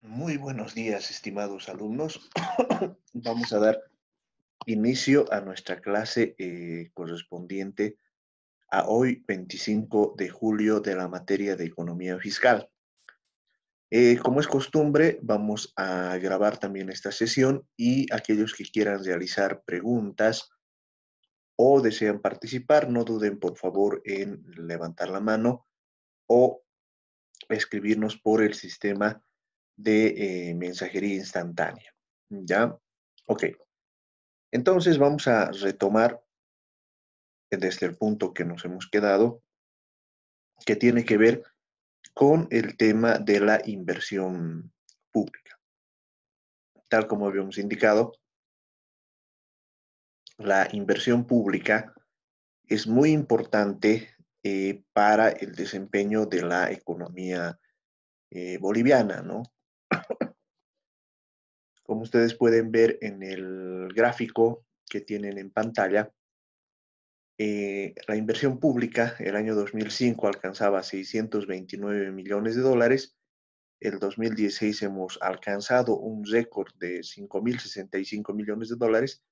Muy buenos días, estimados alumnos. Vamos a dar inicio a nuestra clase correspondiente a hoy, 25 de julio, de la materia de economía fiscal. Como es costumbre, vamos a grabar también esta sesión y aquellos que quieran realizar preguntas o desean participar, no duden por favor en levantar la mano o escribirnos por el sistema de mensajería instantánea. ¿Ya? Ok. Entonces vamos a retomar desde el punto que nos hemos quedado, que tiene que ver con el tema de la inversión pública. Tal como habíamos indicado, la inversión pública es muy importante para el desempeño de la economía boliviana, ¿no? Como ustedes pueden ver en el gráfico que tienen en pantalla, la inversión pública el año 2005 alcanzaba 629 millones de dólares. El 2016 hemos alcanzado un récord de 5.065 millones de dólares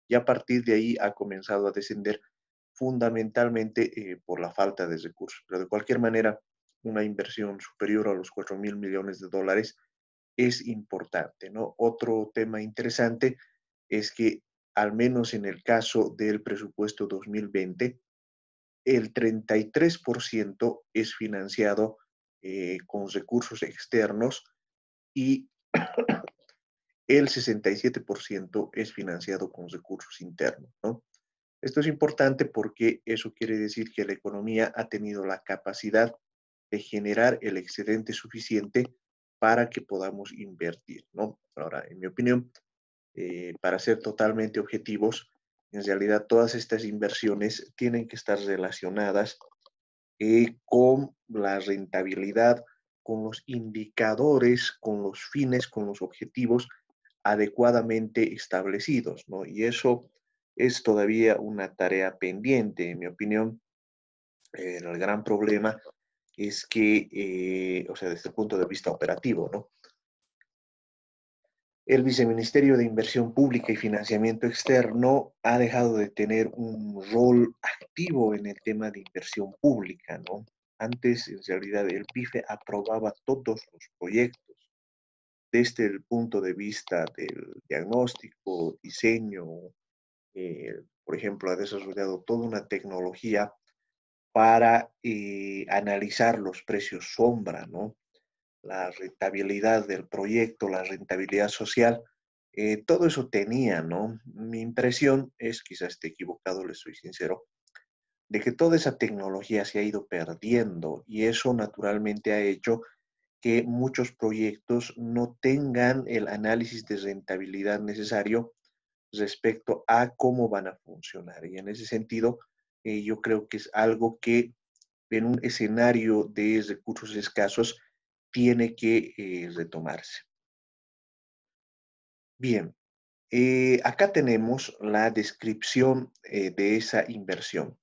y a partir de ahí ha comenzado a descender fundamentalmente por la falta de recursos. Pero de cualquier manera, una inversión superior a los 4.000 millones de dólares es importante, ¿no? Otro tema interesante es que al menos en el caso del presupuesto 2020, el 33% es financiado con recursos externos y el 67% es financiado con recursos internos, ¿no? Esto es importante porque eso quiere decir que la economía ha tenido la capacidad de generar el excedente suficiente para que podamos invertir, ¿no? Ahora, en mi opinión, para ser totalmente objetivos, en realidad todas estas inversiones tienen que estar relacionadas con la rentabilidad, con los indicadores, con los fines, con los objetivos adecuadamente establecidos, ¿no? Y eso es todavía una tarea pendiente, en mi opinión. El gran problema es que, o sea, desde el punto de vista operativo, ¿no? El Viceministerio de Inversión Pública y Financiamiento Externo ha dejado de tener un rol activo en el tema de inversión pública, ¿no? Antes, en realidad, el PIFE aprobaba todos los proyectos desde el punto de vista del diagnóstico, diseño, por ejemplo, ha desarrollado toda una tecnología para analizar los precios sombra, ¿no? La rentabilidad del proyecto, la rentabilidad social, todo eso tenía, ¿no? Mi impresión es, quizás esté equivocado, le soy sincero, de que toda esa tecnología se ha ido perdiendo y eso naturalmente ha hecho que muchos proyectos no tengan el análisis de rentabilidad necesario respecto a cómo van a funcionar. Y en ese sentido, yo creo que es algo que en un escenario de recursos escasos tiene que retomarse. Bien, acá tenemos la descripción de esa inversión.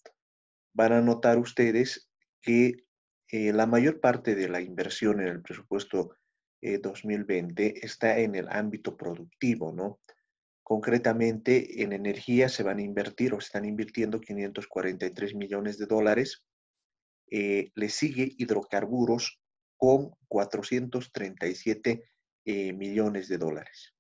Van a notar ustedes que la mayor parte de la inversión en el presupuesto 2020 está en el ámbito productivo, ¿no? Concretamente, en energía se van a invertir o se están invirtiendo 543 millones de dólares. Le sigue hidrocarburos con 437 millones de dólares.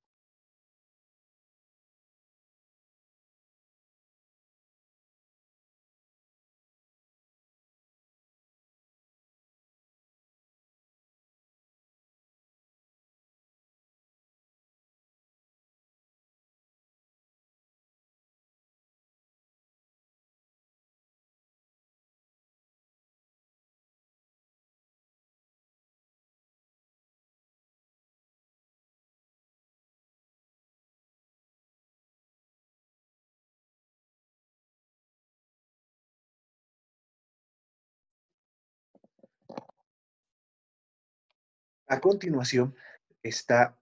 A continuación está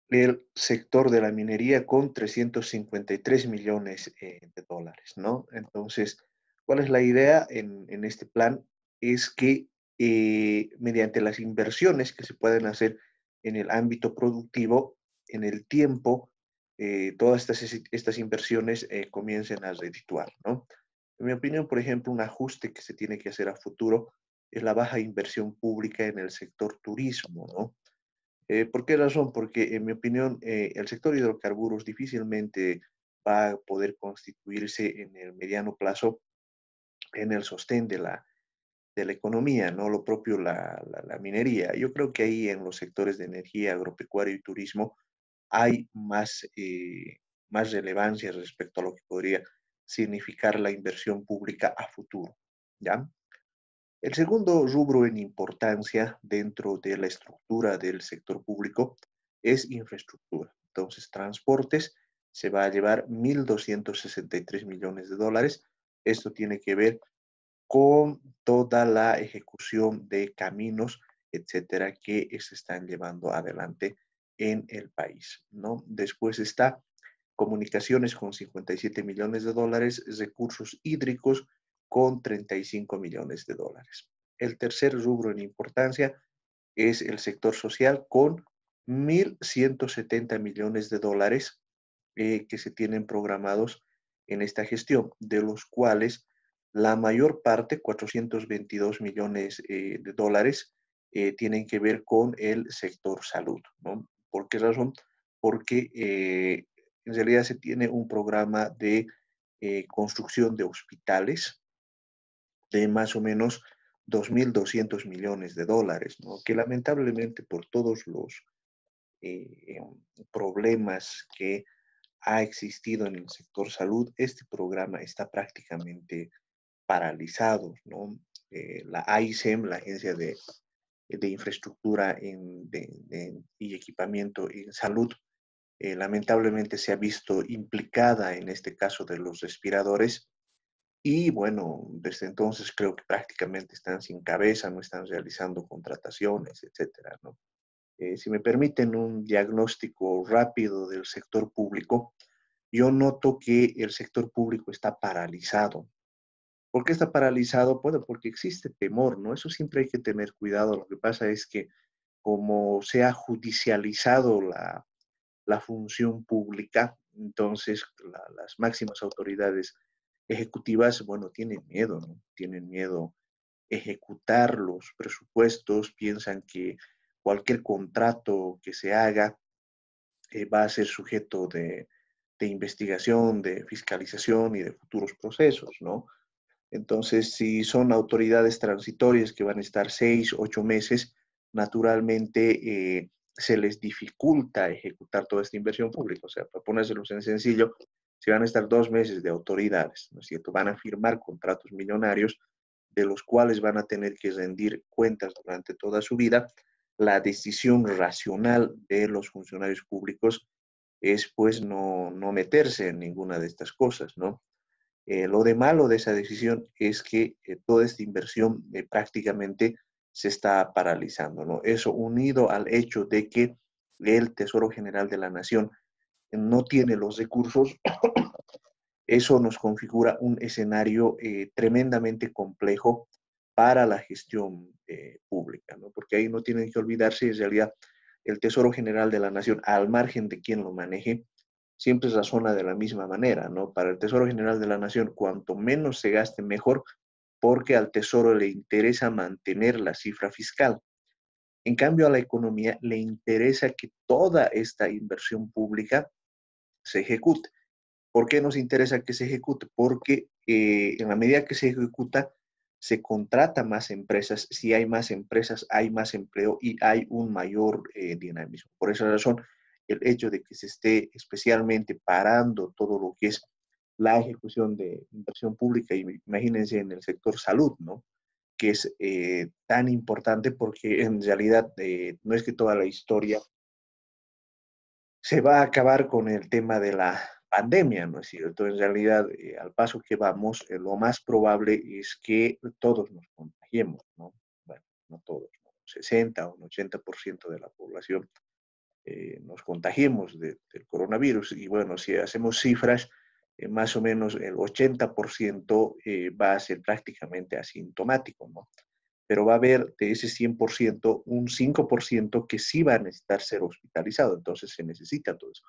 el sector de la minería con 353 millones de dólares, ¿no? Entonces, ¿cuál es la idea en este plan? Es que mediante las inversiones que se pueden hacer en el ámbito productivo, en el tiempo, todas estas inversiones comiencen a redituar, ¿no? En mi opinión, por ejemplo, un ajuste que se tiene que hacer a futuro es la baja inversión pública en el sector turismo, ¿no? ¿Por qué razón? Porque, en mi opinión, el sector hidrocarburos difícilmente va a poder constituirse en el mediano plazo en el sostén de la economía, ¿no? Lo propio la minería. Yo creo que ahí en los sectores de energía, agropecuario y turismo hay más relevancia respecto a lo que podría significar la inversión pública a futuro, ¿ya? El segundo rubro en importancia dentro de la estructura del sector público es infraestructura. Entonces, transportes se va a llevar 1.263 millones de dólares. Esto tiene que ver con toda la ejecución de caminos, etcétera, que se están llevando adelante en el país, ¿no? Después está comunicaciones con 57 millones de dólares, recursos hídricos con 35 millones de dólares. El tercer rubro en importancia es el sector social con 1.170 millones de dólares que se tienen programados en esta gestión, de los cuales la mayor parte, 422 millones de dólares, tienen que ver con el sector salud, ¿no? ¿Por qué razón? Porque en realidad se tiene un programa de construcción de hospitales de más o menos 2.200 millones de dólares, ¿no? Que lamentablemente por todos los eh, problemas que ha existido en el sector salud, este programa está prácticamente paralizado, ¿no? La AICEM, la Agencia de Infraestructura y Equipamiento en Salud, lamentablemente se ha visto implicada en este caso de los respiradores y bueno, desde entonces creo que prácticamente están sin cabeza, no están realizando contrataciones, etcétera, ¿no? Si me permiten un diagnóstico rápido del sector público, yo noto que el sector público está paralizado. ¿Por qué está paralizado? Bueno, porque existe temor, ¿no? Eso siempre hay que tener cuidado. Lo que pasa es que como se ha judicializado la función pública, entonces las máximas autoridades ejecutivas, bueno, tienen miedo, ¿no? Tienen miedo ejecutar los presupuestos, piensan que cualquier contrato que se haga va a ser sujeto de investigación, de fiscalización y de futuros procesos, ¿no? Entonces, si son autoridades transitorias que van a estar 6, 8 meses, naturalmente se les dificulta ejecutar toda esta inversión pública. O sea, para ponérselo en sencillo, si van a estar 2 meses de autoridades, ¿no es cierto? Van a firmar contratos millonarios de los cuales van a tener que rendir cuentas durante toda su vida. La decisión racional de los funcionarios públicos es pues no meterse en ninguna de estas cosas, ¿no? Lo de malo de esa decisión es que toda esta inversión prácticamente se está paralizando, ¿no? Eso unido al hecho de que el Tesoro General de la Nación no tiene los recursos, eso nos configura un escenario tremendamente complejo para la gestión pública, ¿no? Porque ahí no tienen que olvidarse, en realidad, el Tesoro General de la Nación, al margen de quien lo maneje, siempre razona de la misma manera, ¿no? Para el Tesoro General de la Nación, cuanto menos se gaste, mejor, porque al Tesoro le interesa mantener la cifra fiscal. En cambio, a la economía le interesa que toda esta inversión pública se ejecute. ¿Por qué nos interesa que se ejecute? Porque en la medida que se ejecuta, se contrata más empresas. Si hay más empresas, hay más empleo y hay un mayor dinamismo. Por esa razón, el hecho de que se esté especialmente parando todo lo que es la ejecución de inversión pública, y imagínense en el sector salud, ¿no? Que es tan importante porque en realidad no es que toda la historia se va a acabar con el tema de la pandemia, ¿no es cierto? En realidad, al paso que vamos, lo más probable es que todos nos contagiemos, ¿no? Bueno, no todos, ¿no? 60 o un 80% de la población nos contagiemos del coronavirus. Y bueno, si hacemos cifras, más o menos el 80% va a ser prácticamente asintomático, ¿no? pero va a haber de ese 100%, un 5% que sí va a necesitar ser hospitalizado, entonces se necesita todo eso.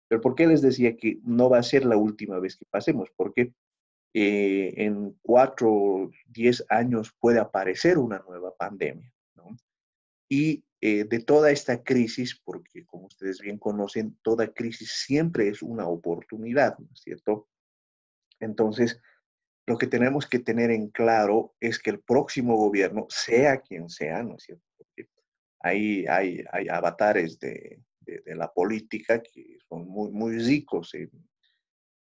Pero ¿por qué les decía que no va a ser la última vez que pasemos? Porque en 4, 10 años puede aparecer una nueva pandemia, ¿no? Y de toda esta crisis, porque como ustedes bien conocen, toda crisis siempre es una oportunidad, ¿no es cierto? Entonces, lo que tenemos que tener en claro es que el próximo gobierno, sea quien sea, ¿no es cierto? Porque hay avatares de la política que son muy, muy ricos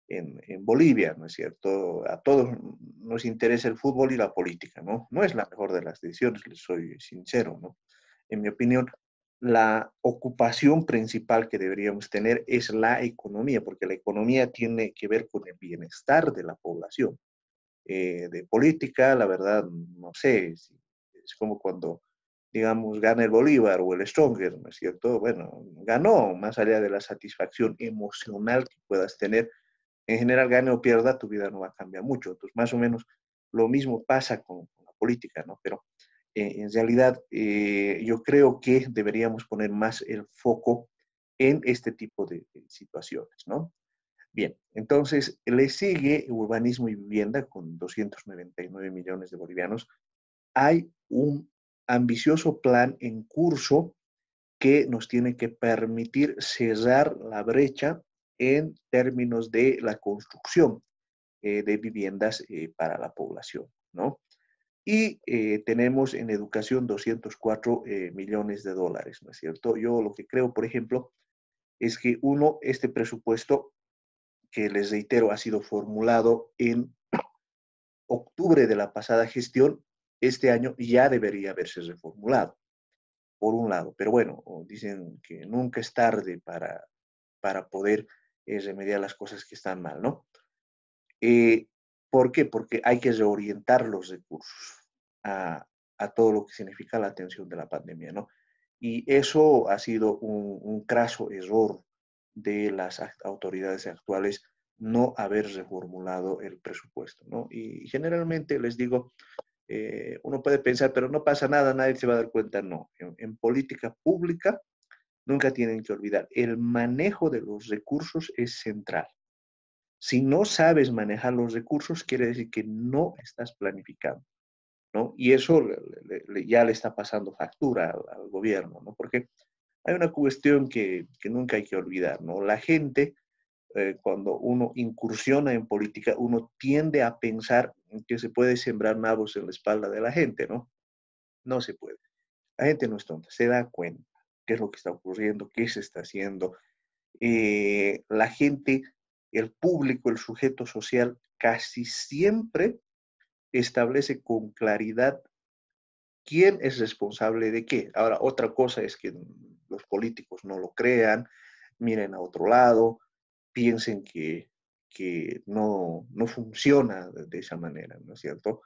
en Bolivia, ¿no es cierto? A todos nos interesa el fútbol y la política, ¿no? No es la mejor de las decisiones, les soy sincero, ¿no? En mi opinión, la ocupación principal que deberíamos tener es la economía, porque la economía tiene que ver con el bienestar de la población. De política, la verdad, no sé, es como cuando, digamos, gana el Bolívar o el Stronger, ¿no es cierto? Bueno, ganó, más allá de la satisfacción emocional que puedas tener, en general, gane o pierda, tu vida no va a cambiar mucho. Entonces, más o menos lo mismo pasa con la política, ¿no? Pero en realidad yo creo que deberíamos poner más el foco en este tipo de situaciones, ¿no? Bien, entonces le sigue urbanismo y vivienda con 299 millones de bolivianos. Hay un ambicioso plan en curso que nos tiene que permitir cerrar la brecha en términos de la construcción de viviendas para la población, ¿no? Y tenemos en educación 204 millones de dólares, ¿no es cierto? Yo lo que creo, por ejemplo, es que uno, este presupuesto, que les reitero, ha sido formulado en octubre de la pasada gestión, este año ya debería haberse reformulado, por un lado. Pero bueno, dicen que nunca es tarde para poder remediar las cosas que están mal, ¿no? Eh, ¿Por qué? Porque hay que reorientar los recursos a, a todo lo que significa la atención de la pandemia, ¿no? Y eso ha sido un craso error de las autoridades actuales no haber reformulado el presupuesto, ¿no? Y generalmente les digo, uno puede pensar, pero no pasa nada, nadie se va a dar cuenta, no. En política pública nunca tienen que olvidar, el manejo de los recursos es central. Si no sabes manejar los recursos, quiere decir que no estás planificando, ¿no? Y eso ya le está pasando factura al gobierno, ¿no? Porque hay una cuestión que nunca hay que olvidar, ¿no? La gente, cuando uno incursiona en política, uno tiende a pensar que se puede sembrar nabos en la espalda de la gente, ¿no? No se puede. La gente no es tonta, se da cuenta qué es lo que está ocurriendo, qué se está haciendo. La gente, el público, el sujeto social, casi siempre establece con claridad quién es responsable de qué. Ahora, otra cosa es que los políticos no lo crean, miren a otro lado, piensen que no funciona de esa manera, ¿no es cierto?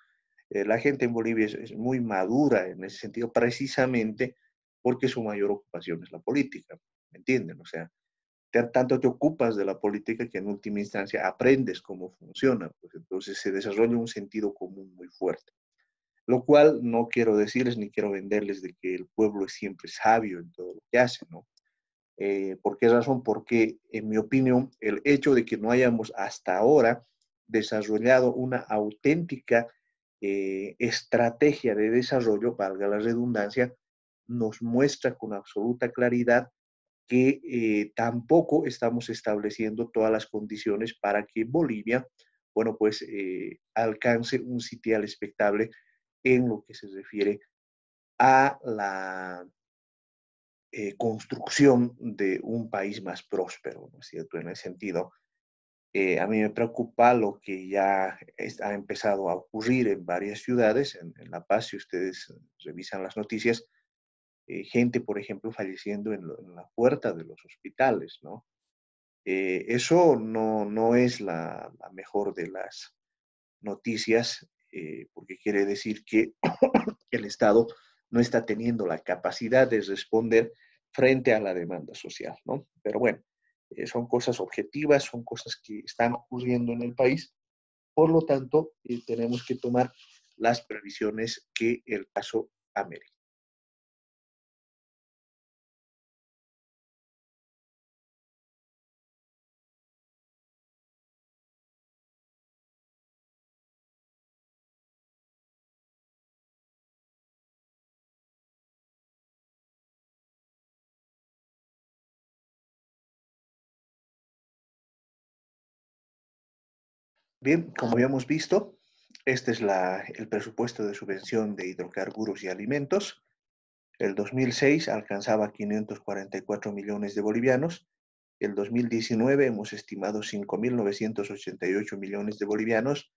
La gente en Bolivia es muy madura en ese sentido, precisamente porque su mayor ocupación es la política, ¿me entienden? O sea, tanto te ocupas de la política que en última instancia aprendes cómo funciona, pues entonces se desarrolla un sentido común muy fuerte. Lo cual no quiero decirles ni quiero venderles de que el pueblo es siempre sabio en todo lo que hace, ¿no? ¿Por qué razón? Porque, en mi opinión, el hecho de que no hayamos hasta ahora desarrollado una auténtica estrategia de desarrollo, valga la redundancia, nos muestra con absoluta claridad que tampoco estamos estableciendo todas las condiciones para que Bolivia, bueno, pues alcance un sitial expectable en lo que se refiere a la construcción de un país más próspero, ¿no es cierto? En ese sentido, a mí me preocupa lo que ya ha empezado a ocurrir en varias ciudades, en La Paz, si ustedes revisan las noticias, gente, por ejemplo, falleciendo en la puerta de los hospitales, ¿no? Eso no es la mejor de las noticias, porque quiere decir que el Estado no está teniendo la capacidad de responder frente a la demanda social, ¿no? Pero bueno, son cosas objetivas, son cosas que están ocurriendo en el país, por lo tanto, tenemos que tomar las previsiones que el caso amerita. Bien, como habíamos visto, este es el presupuesto de subvención de hidrocarburos y alimentos. El 2006 alcanzaba 544 millones de bolivianos. El 2019 hemos estimado 5.988 millones de bolivianos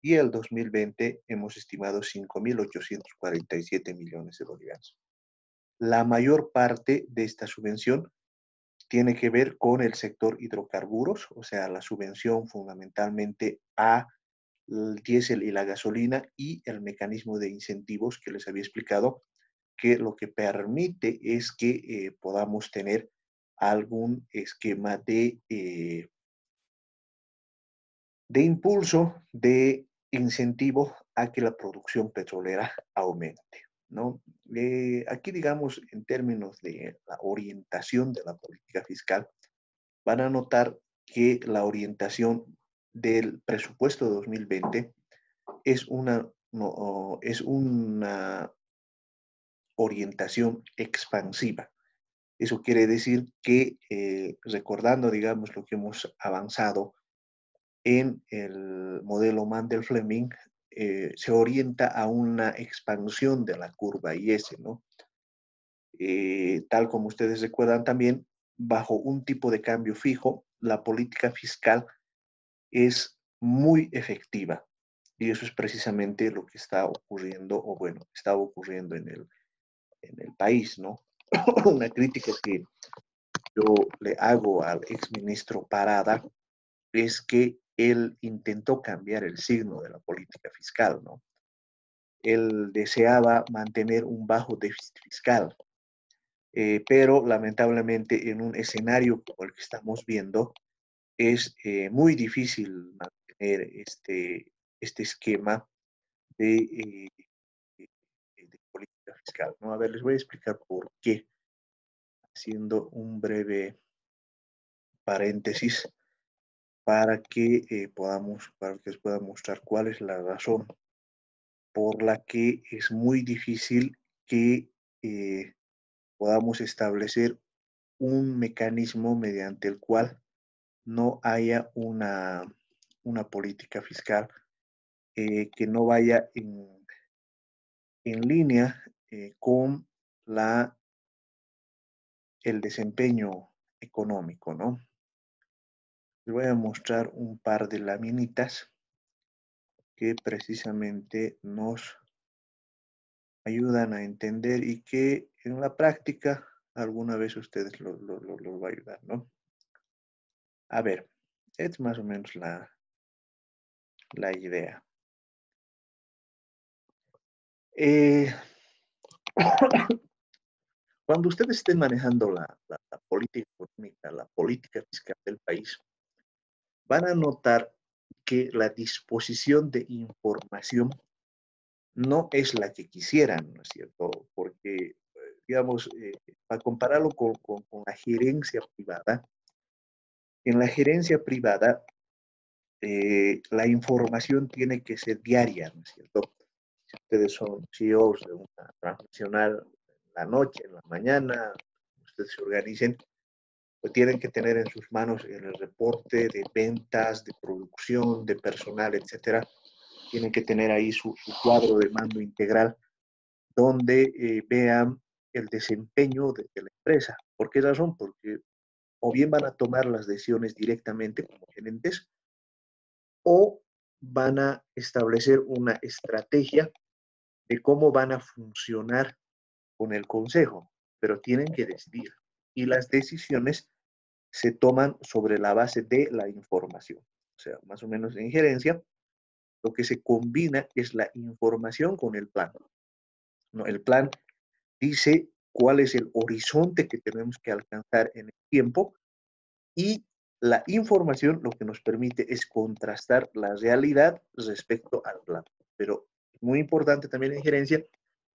y el 2020 hemos estimado 5.847 millones de bolivianos. La mayor parte de esta subvención tiene que ver con el sector hidrocarburos, o sea, la subvención fundamentalmente a el diésel y la gasolina y el mecanismo de incentivos que les había explicado, que lo que permite es que podamos tener algún esquema de impulso, de incentivo a que la producción petrolera aumente, ¿no? Aquí, digamos, en términos de la orientación de la política fiscal, van a notar que la orientación del presupuesto de 2020 es no, es una orientación expansiva. Eso quiere decir que, recordando, digamos, lo que hemos avanzado en el modelo Mandel-Fleming, se orienta a una expansión de la curva IS, ¿no? Tal como ustedes recuerdan también, bajo un tipo de cambio fijo, la política fiscal es muy efectiva. Y eso es precisamente lo que está ocurriendo, o bueno, está ocurriendo en el país, ¿no? Una crítica que yo le hago al exministro Parada es que él intentó cambiar el signo de la política fiscal, ¿no? Él deseaba mantener un bajo déficit fiscal, pero lamentablemente en un escenario como el que estamos viendo es muy difícil mantener este esquema de, de política fiscal, ¿no? A ver, les voy a explicar por qué, haciendo un breve paréntesis para que les pueda mostrar cuál es la razón por la que es muy difícil que podamos establecer un mecanismo mediante el cual no haya una política fiscal que no vaya en línea con el desempeño económico, ¿no? Les voy a mostrar un par de laminitas que precisamente nos ayudan a entender y que en la práctica alguna vez ustedes lo va a ayudar, ¿no? A ver, es más o menos la idea. Eh, Cuando ustedes estén manejando la política económica, la política fiscal del país, van a notar que la disposición de información no es la que quisieran, ¿no es cierto? Porque, digamos, para compararlo con la gerencia privada, en la gerencia privada la información tiene que ser diaria, ¿no es cierto? Si ustedes son CEOs de una transnacional en la noche, en la mañana, ustedes se organicen, pues tienen que tener en sus manos el reporte de ventas, de producción, de personal, etcétera. Tienen que tener ahí su cuadro de mando integral donde vean el desempeño de la empresa. ¿Por qué razón? Porque o bien van a tomar las decisiones directamente como gerentes o van a establecer una estrategia de cómo van a funcionar con el consejo, pero tienen que decidir. Y las decisiones se toman sobre la base de la información. O sea, más o menos en gerencia, lo que se combina es la información con el plan. ¿No? El plan dice cuál es el horizonte que tenemos que alcanzar en el tiempo y la información lo que nos permite es contrastar la realidad respecto al plan. Pero Muy importante también en gerencia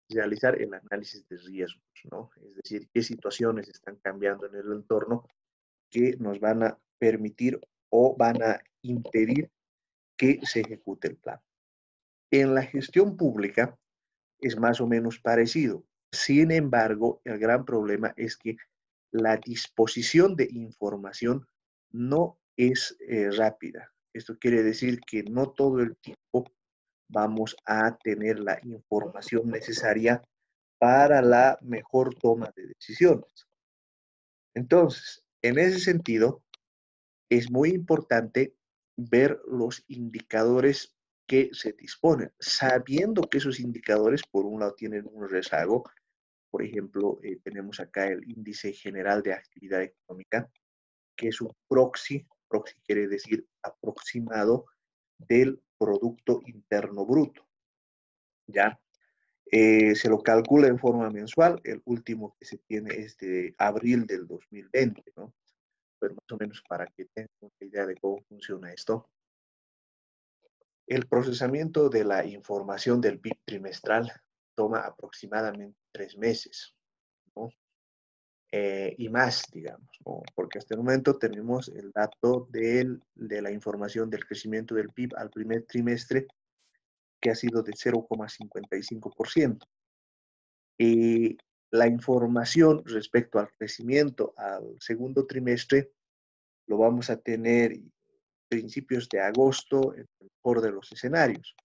realizar el análisis de riesgos, ¿no? Es decir, qué situaciones están cambiando en el entorno que nos van a permitir o van a impedir que se ejecute el plan. En la gestión pública es más o menos parecido. Sin embargo, el gran problema es que la disposición de información no es rápida. Esto quiere decir que no todo el tiempo vamos a tener la información necesaria para la mejor toma de decisiones. Entonces, en ese sentido, es muy importante ver los indicadores que se disponen, sabiendo que esos indicadores, por un lado, tienen un rezago. Por ejemplo, tenemos acá el índice general de actividad económica, que es un proxy quiere decir aproximado del Producto Interno Bruto, ¿ya? Se lo calcula en forma mensual, el último que se tiene es de abril del 2020, ¿no? Pero más o menos para que tengan una idea de cómo funciona esto. El procesamiento de la información del PIB trimestral toma aproximadamente 3 meses, ¿no? Y más, digamos, ¿no? Porque hasta el momento tenemos el dato de la información del crecimiento del PIB al primer trimestre, que ha sido de 0,55%. Y la información respecto al crecimiento al segundo trimestre lo vamos a tener principios de agosto, en el mejor de los escenarios.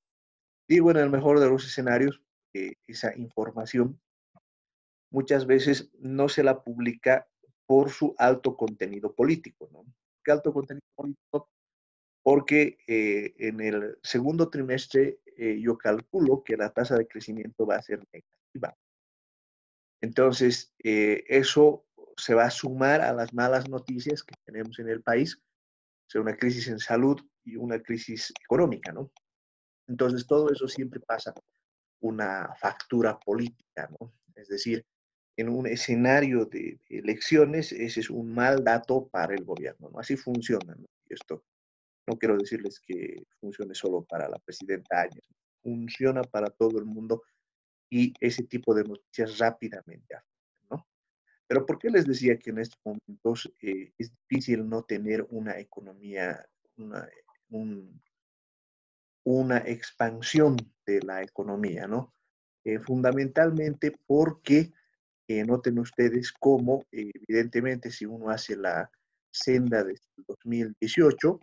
Digo en el mejor de los escenarios, esa información muchas veces no se la publica por su alto contenido político, ¿no? ¿Qué alto contenido político? Porque en el segundo trimestre yo calculo que la tasa de crecimiento va a ser negativa. Entonces, eso se va a sumar a las malas noticias que tenemos en el país, o sea, una crisis en salud y una crisis económica, ¿no? Entonces, todo eso siempre pasa una factura política, ¿no? Es decir, en un escenario de elecciones, ese es un mal dato para el gobierno, ¿no? Así funciona, ¿no? Y esto no quiero decirles que funcione solo para la presidenta Áñez, funciona para todo el mundo y ese tipo de noticias rápidamente afectan, ¿no? Pero ¿por qué les decía que en estos momentos es difícil no tener una economía, una, un, una expansión de la economía, ¿no? Fundamentalmente porque noten ustedes cómo, evidentemente, si uno hace la senda desde el 2018,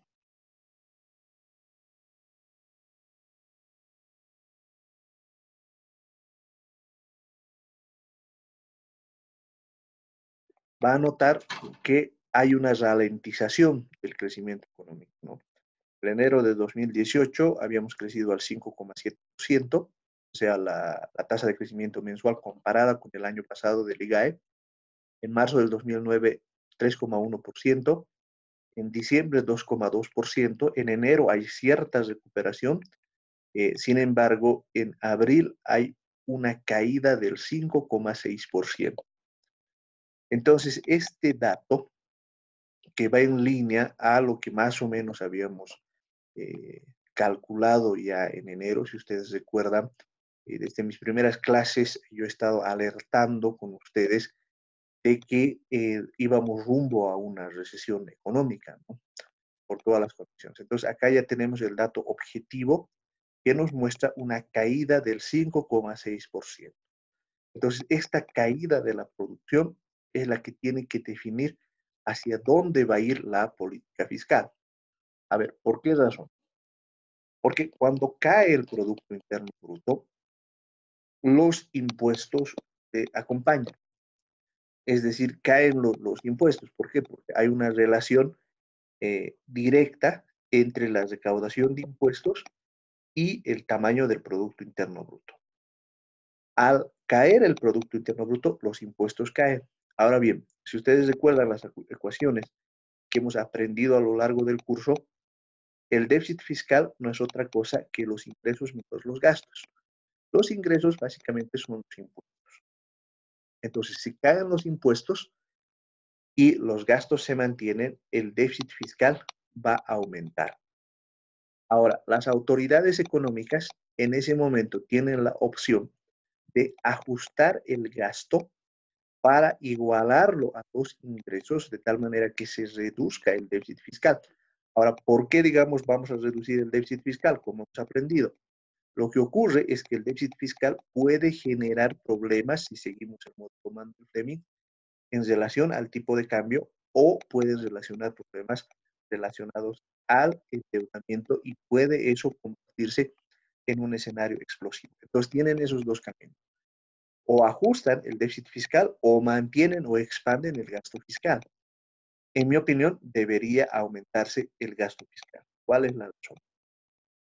va a notar que hay una ralentización del crecimiento económico, ¿no? En enero de 2018 habíamos crecido al 5,7%, o sea, la tasa de crecimiento mensual comparada con el año pasado del IGAE. En marzo del 2009, 3,1%. En diciembre, 2,2%. En enero hay cierta recuperación. Sin embargo, en abril hay una caída del 5,6%. Entonces, este dato que va en línea a lo que más o menos habíamos eh, calculado ya en enero, si ustedes recuerdan, desde mis primeras clases yo he estado alertando con ustedes de que íbamos rumbo a una recesión económica, ¿no? Por todas las condiciones. Entonces, acá ya tenemos el dato objetivo que nos muestra una caída del 5,6%. Entonces, esta caída de la producción es la que tiene que definir hacia dónde va a ir la política fiscal. A ver, ¿por qué razón? Porque cuando cae el Producto Interno Bruto, los impuestos acompañan. Es decir, caen los impuestos. ¿Por qué? Porque hay una relación directa entre la recaudación de impuestos y el tamaño del Producto Interno Bruto. Al caer el Producto Interno Bruto, los impuestos caen. Ahora bien, si ustedes recuerdan las ecuaciones que hemos aprendido a lo largo del curso, el déficit fiscal no es otra cosa que los ingresos menos los gastos. Los ingresos básicamente son los impuestos. Entonces, si caen los impuestos y los gastos se mantienen, el déficit fiscal va a aumentar. Ahora, las autoridades económicas en ese momento tienen la opción de ajustar el gasto para igualarlo a los ingresos de tal manera que se reduzca el déficit fiscal. Ahora, ¿por qué, digamos, vamos a reducir el déficit fiscal? Como hemos aprendido, lo que ocurre es que el déficit fiscal puede generar problemas si seguimos el modo comando Fleming en relación al tipo de cambio o pueden relacionar problemas relacionados al endeudamiento y puede eso convertirse en un escenario explosivo. Entonces tienen esos dos caminos. O ajustan el déficit fiscal o mantienen o expanden el gasto fiscal. En mi opinión, debería aumentarse el gasto fiscal. ¿Cuál es la razón?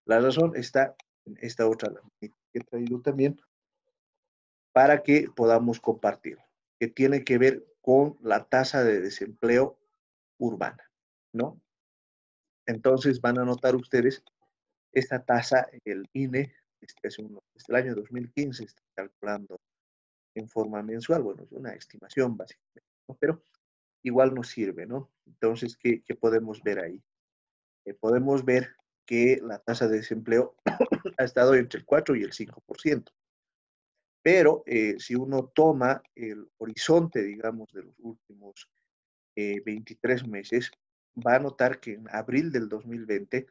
La razón está en esta otra que he traído también para que podamos compartir, que tiene que ver con la tasa de desempleo urbana, ¿no? Entonces van a notar ustedes esta tasa, el INE, desde el año 2015 está calculando en forma mensual, bueno, es una estimación básicamente, ¿no? Pero igual nos sirve, ¿no? Entonces, ¿qué podemos ver ahí? Podemos ver que la tasa de desempleo ha estado entre el 4 y el 5%. Pero si uno toma el horizonte, digamos, de los últimos 23 meses, va a notar que en abril del 2020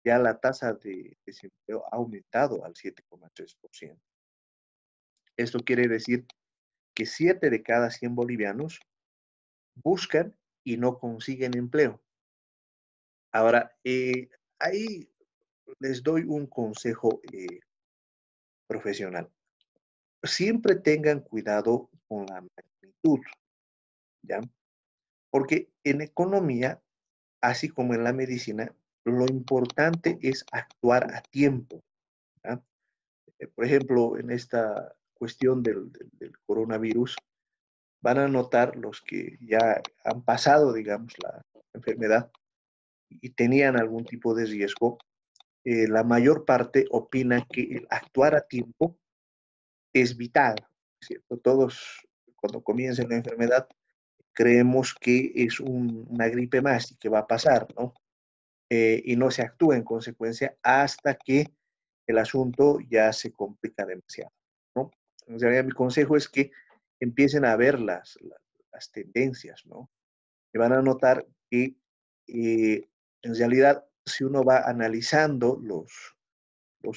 ya la tasa de desempleo ha aumentado al 7,3%. Esto quiere decir que 7 de cada 100 bolivianos buscan y no consiguen empleo. Ahora, ahí les doy un consejo profesional. Siempre tengan cuidado con la magnitud, ¿ya? Porque en economía, así como en la medicina, lo importante es actuar a tiempo, ¿ya? Por ejemplo, en esta cuestión del coronavirus, van a notar los que ya han pasado, digamos, la enfermedad y tenían algún tipo de riesgo, la mayor parte opina que el actuar a tiempo es vital, ¿cierto? Todos, cuando comienza la enfermedad, creemos que es una gripe más y que va a pasar, ¿no? Y no se actúa en consecuencia hasta que el asunto ya se complica demasiado, ¿no? En realidad, mi consejo es que empiecen a ver las tendencias, ¿no? Y van a notar que en realidad, si uno va analizando los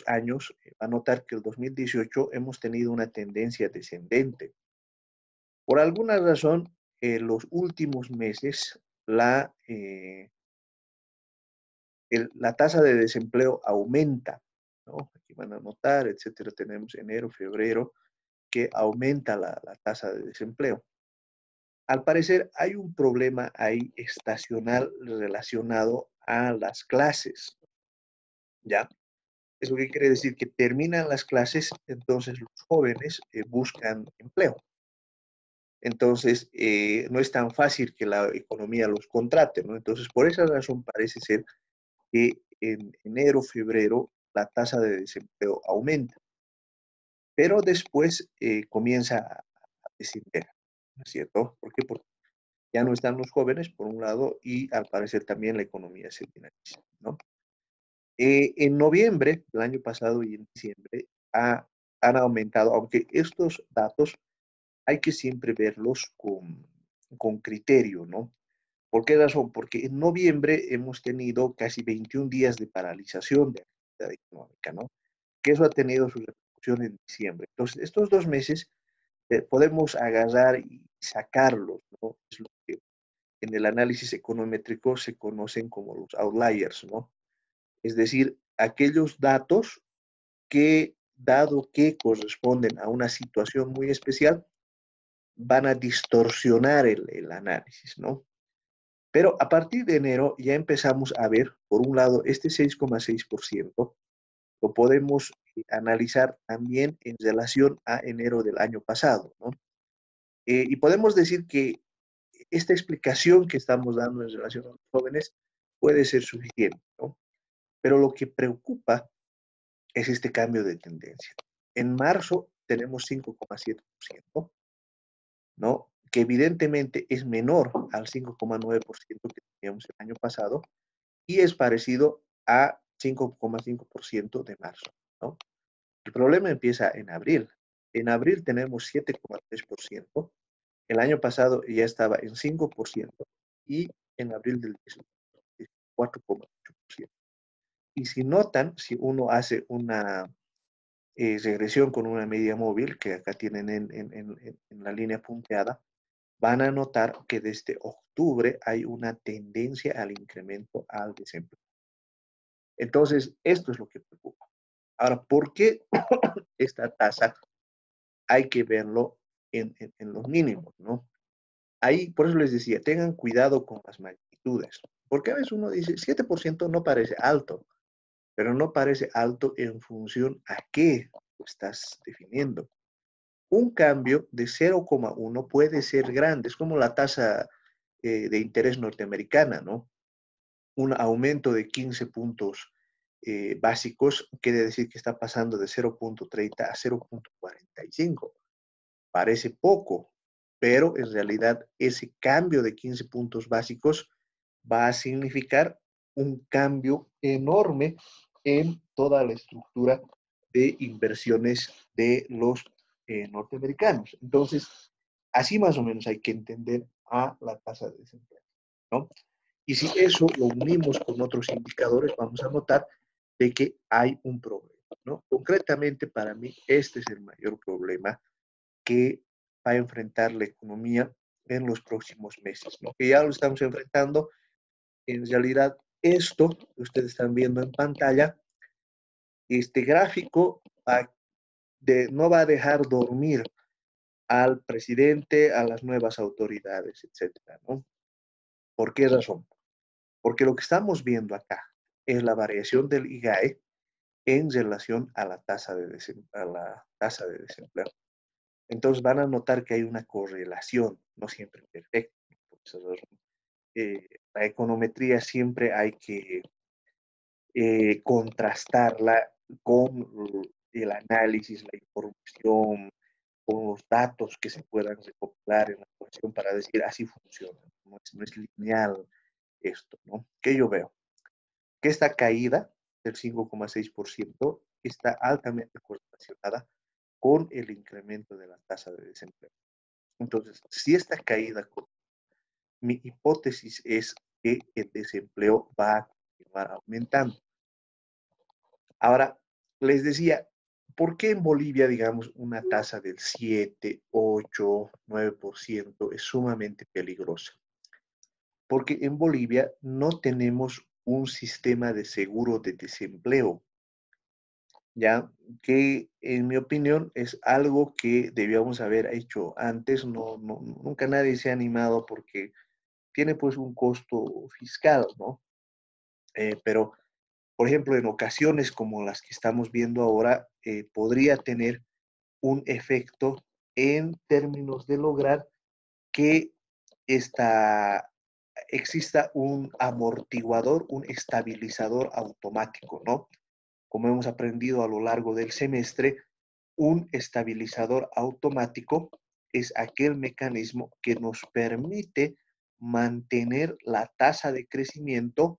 años, va a notar que el 2018 hemos tenido una tendencia descendente. Por alguna razón, los últimos meses, la tasa de desempleo aumenta, ¿no? Aquí van a notar, etcétera, tenemos enero, febrero, que aumenta la tasa de desempleo. Al parecer hay un problema ahí estacional relacionado a las clases, ¿ya? ¿Eso qué quiere decir? Que terminan las clases, entonces los jóvenes buscan empleo. Entonces, no es tan fácil que la economía los contrate, ¿no? Entonces, por esa razón parece ser que en enero, febrero, la tasa de desempleo aumenta, pero después comienza a descender, ¿no es cierto? ¿Por qué? Porque ya no están los jóvenes, por un lado, y al parecer también la economía se dinamiza, ¿no? En noviembre del año pasado y en diciembre han aumentado, aunque estos datos hay que siempre verlos con criterio, ¿no? ¿Por qué razón? Porque en noviembre hemos tenido casi 21 días de paralización de actividad económica, ¿no? Que eso ha tenido su repercusión en diciembre. Entonces, estos 2 meses podemos agarrar y sacarlos, ¿no? Es lo que en el análisis econométrico se conocen como los outliers, ¿no? Es decir, aquellos datos que, dado que corresponden a una situación muy especial, van a distorsionar el análisis, ¿no? Pero a partir de enero ya empezamos a ver, por un lado, este 6,6% lo podemos analizar también en relación a enero del año pasado, ¿no? Y podemos decir que esta explicación que estamos dando en relación a los jóvenes puede ser suficiente, ¿no? Pero lo que preocupa es este cambio de tendencia. En marzo tenemos 5,7%, ¿no? Que evidentemente es menor al 5,9% que teníamos el año pasado y es parecido a 5,5% de marzo, ¿no? El problema empieza en abril. En abril tenemos 7,3%. El año pasado ya estaba en 5% y en abril del 4,8%. Y si notan, si uno hace una regresión con una media móvil, que acá tienen en la línea punteada, van a notar que desde octubre hay una tendencia al incremento al desempleo. Entonces, esto es lo que preocupa. Ahora, ¿por qué esta tasa hay que verlo en los mínimos, ¿no? Ahí, por eso les decía, tengan cuidado con las magnitudes, porque a veces uno dice, 7% no parece alto, pero no parece alto en función a qué lo estás definiendo. Un cambio de 0,1 puede ser grande, es como la tasa de interés norteamericana, ¿no? Un aumento de 15 puntos básicos quiere decir que está pasando de 0,30 a 0,45. Parece poco, pero en realidad ese cambio de 15 puntos básicos va a significar un cambio enorme en toda la estructura de inversiones de los norteamericanos. Entonces, así más o menos hay que entender a la tasa de desempleo, ¿no? Y si eso lo unimos con otros indicadores, vamos a notar de que hay un problema, ¿no? Concretamente, para mí, este es el mayor problema que va a enfrentar la economía en los próximos meses, ¿no? Que ya lo estamos enfrentando. En realidad, esto que ustedes están viendo en pantalla, este gráfico no va a dejar dormir al presidente, a las nuevas autoridades, etcétera, ¿no? ¿Por qué razón? Porque lo que estamos viendo acá es la variación del IGAE en relación a la tasa de desempleo. Entonces van a notar que hay una correlación, no siempre perfecta. La econometría siempre hay que contrastarla con el análisis, la información, con los datos que se puedan recopilar en la ecuación para decir así funciona. No es lineal esto, ¿no? ¿Qué yo veo? Que esta caída del 5,6% está altamente correlacionada con el incremento de la tasa de desempleo. Entonces, si esta caída, mi hipótesis es que el desempleo va a continuar aumentando. Ahora, les decía, ¿por qué en Bolivia, digamos, una tasa del 7, 8, 9% es sumamente peligrosa? Porque en Bolivia no tenemos un sistema de seguro de desempleo, ya que en mi opinión es algo que debíamos haber hecho antes, nunca nadie se ha animado porque tiene pues un costo fiscal, ¿no? Pero, por ejemplo, en ocasiones como las que estamos viendo ahora, podría tener un efecto en términos de lograr que esta, exista un amortiguador, un estabilizador automático, ¿no? Como hemos aprendido a lo largo del semestre, un estabilizador automático es aquel mecanismo que nos permite mantener la tasa de crecimiento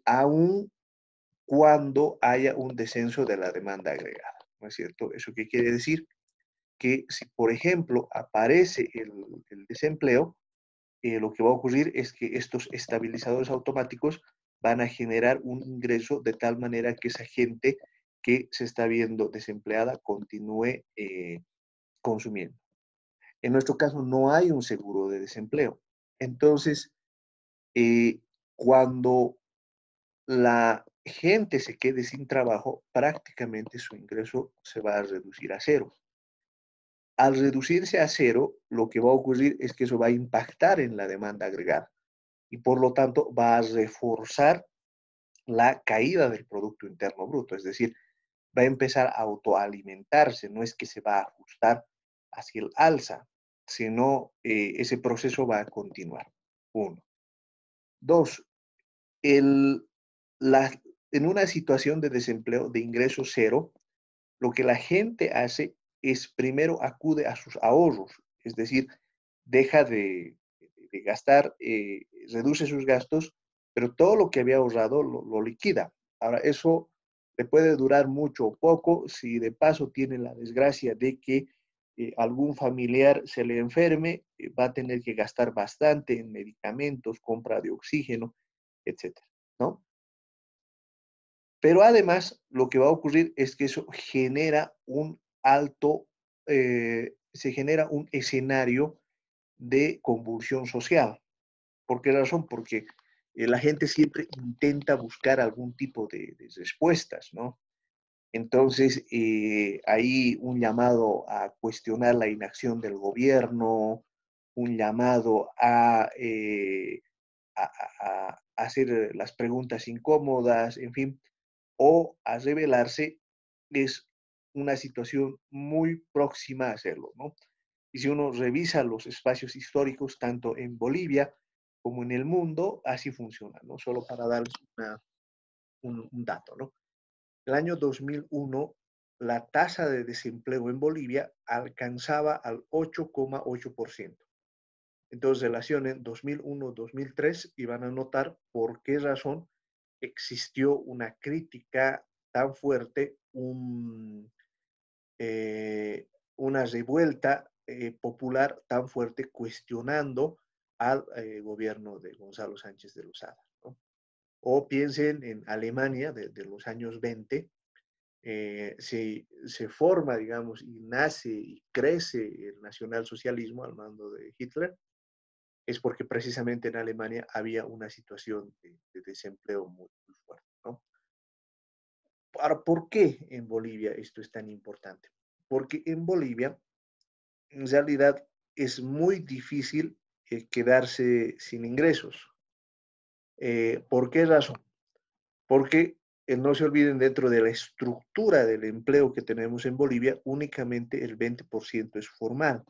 aún cuando haya un descenso de la demanda agregada, ¿no es cierto? ¿Eso qué quiere decir? Que si, por ejemplo, aparece el desempleo, lo que va a ocurrir es que estos estabilizadores automáticos van a generar un ingreso de tal manera que esa gente que se está viendo desempleada continúe consumiendo. En nuestro caso no hay un seguro de desempleo. Entonces, eh, cuando la gente se quede sin trabajo, prácticamente su ingreso se va a reducir a cero. Al reducirse a cero, lo que va a ocurrir es que eso va a impactar en la demanda agregada y por lo tanto va a reforzar la caída del Producto Interno Bruto, es decir, va a empezar a autoalimentarse, no es que se va a ajustar hacia el alza, sino ese proceso va a continuar. Uno. Dos, el, la, en una situación de desempleo, de ingreso cero, lo que la gente hace es primero acude a sus ahorros, es decir, deja de gastar, reduce sus gastos, pero todo lo que había ahorrado lo liquida. Ahora, eso le puede durar mucho o poco si de paso tiene la desgracia de que algún familiar se le enferme, va a tener que gastar bastante en medicamentos, compra de oxígeno, etcétera, ¿no? Pero además, lo que va a ocurrir es que eso genera un alto, se genera un escenario de convulsión social. ¿Por qué razón? Porque la gente siempre intenta buscar algún tipo de respuestas, ¿no? Entonces, hay un llamado a cuestionar la inacción del gobierno, un llamado a hacer las preguntas incómodas, en fin, o a rebelarse, es una situación muy próxima a hacerlo, ¿no? Y si uno revisa los espacios históricos, tanto en Bolivia como en el mundo, así funciona, ¿no? Solo para darles un dato, ¿no? El año 2001, la tasa de desempleo en Bolivia alcanzaba al 8,8%. Entonces, relacionen 2001-2003 y van a notar por qué razón existió una crítica tan fuerte, eh, una revuelta popular tan fuerte cuestionando al gobierno de Gonzalo Sánchez de Lozada, ¿no? O piensen en Alemania de los años 20, se forma, digamos, y nace y crece el nacionalsocialismo al mando de Hitler, es porque precisamente en Alemania había una situación de desempleo muy, muy fuerte, ¿no? Ahora, ¿por qué en Bolivia esto es tan importante? Porque en Bolivia, en realidad, es muy difícil quedarse sin ingresos. ¿Por qué razón? Porque no se olviden, dentro de la estructura del empleo que tenemos en Bolivia, únicamente el 20% es formal.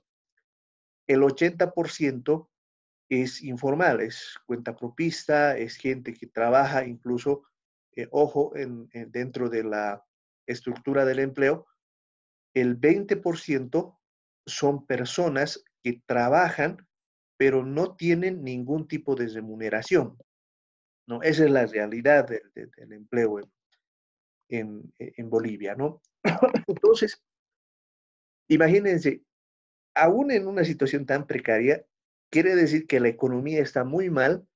El 80% es informal, es cuentapropista, es gente que trabaja incluso, ojo, dentro de la estructura del empleo, el 20% son personas que trabajan, pero no tienen ningún tipo de remuneración, ¿no? Esa es la realidad del empleo en Bolivia, ¿no? Entonces, imagínense, aún en una situación tan precaria, quiere decir que la economía está muy mal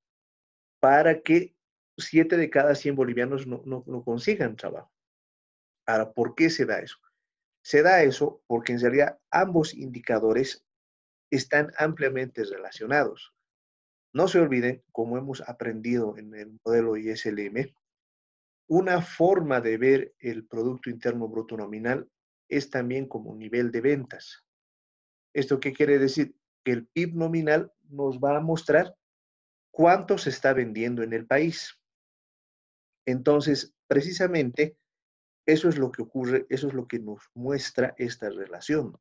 para que 7 de cada 100 bolivianos no consigan trabajo. Ahora, ¿por qué se da eso? Se da eso porque en realidad ambos indicadores están ampliamente relacionados. No se olviden, como hemos aprendido en el modelo ISLM, una forma de ver el Producto Interno Bruto nominal es también como nivel de ventas. ¿Esto qué quiere decir? Que el PIB nominal nos va a mostrar cuánto se está vendiendo en el país. Entonces, precisamente, eso es lo que ocurre, eso es lo que nos muestra esta relación.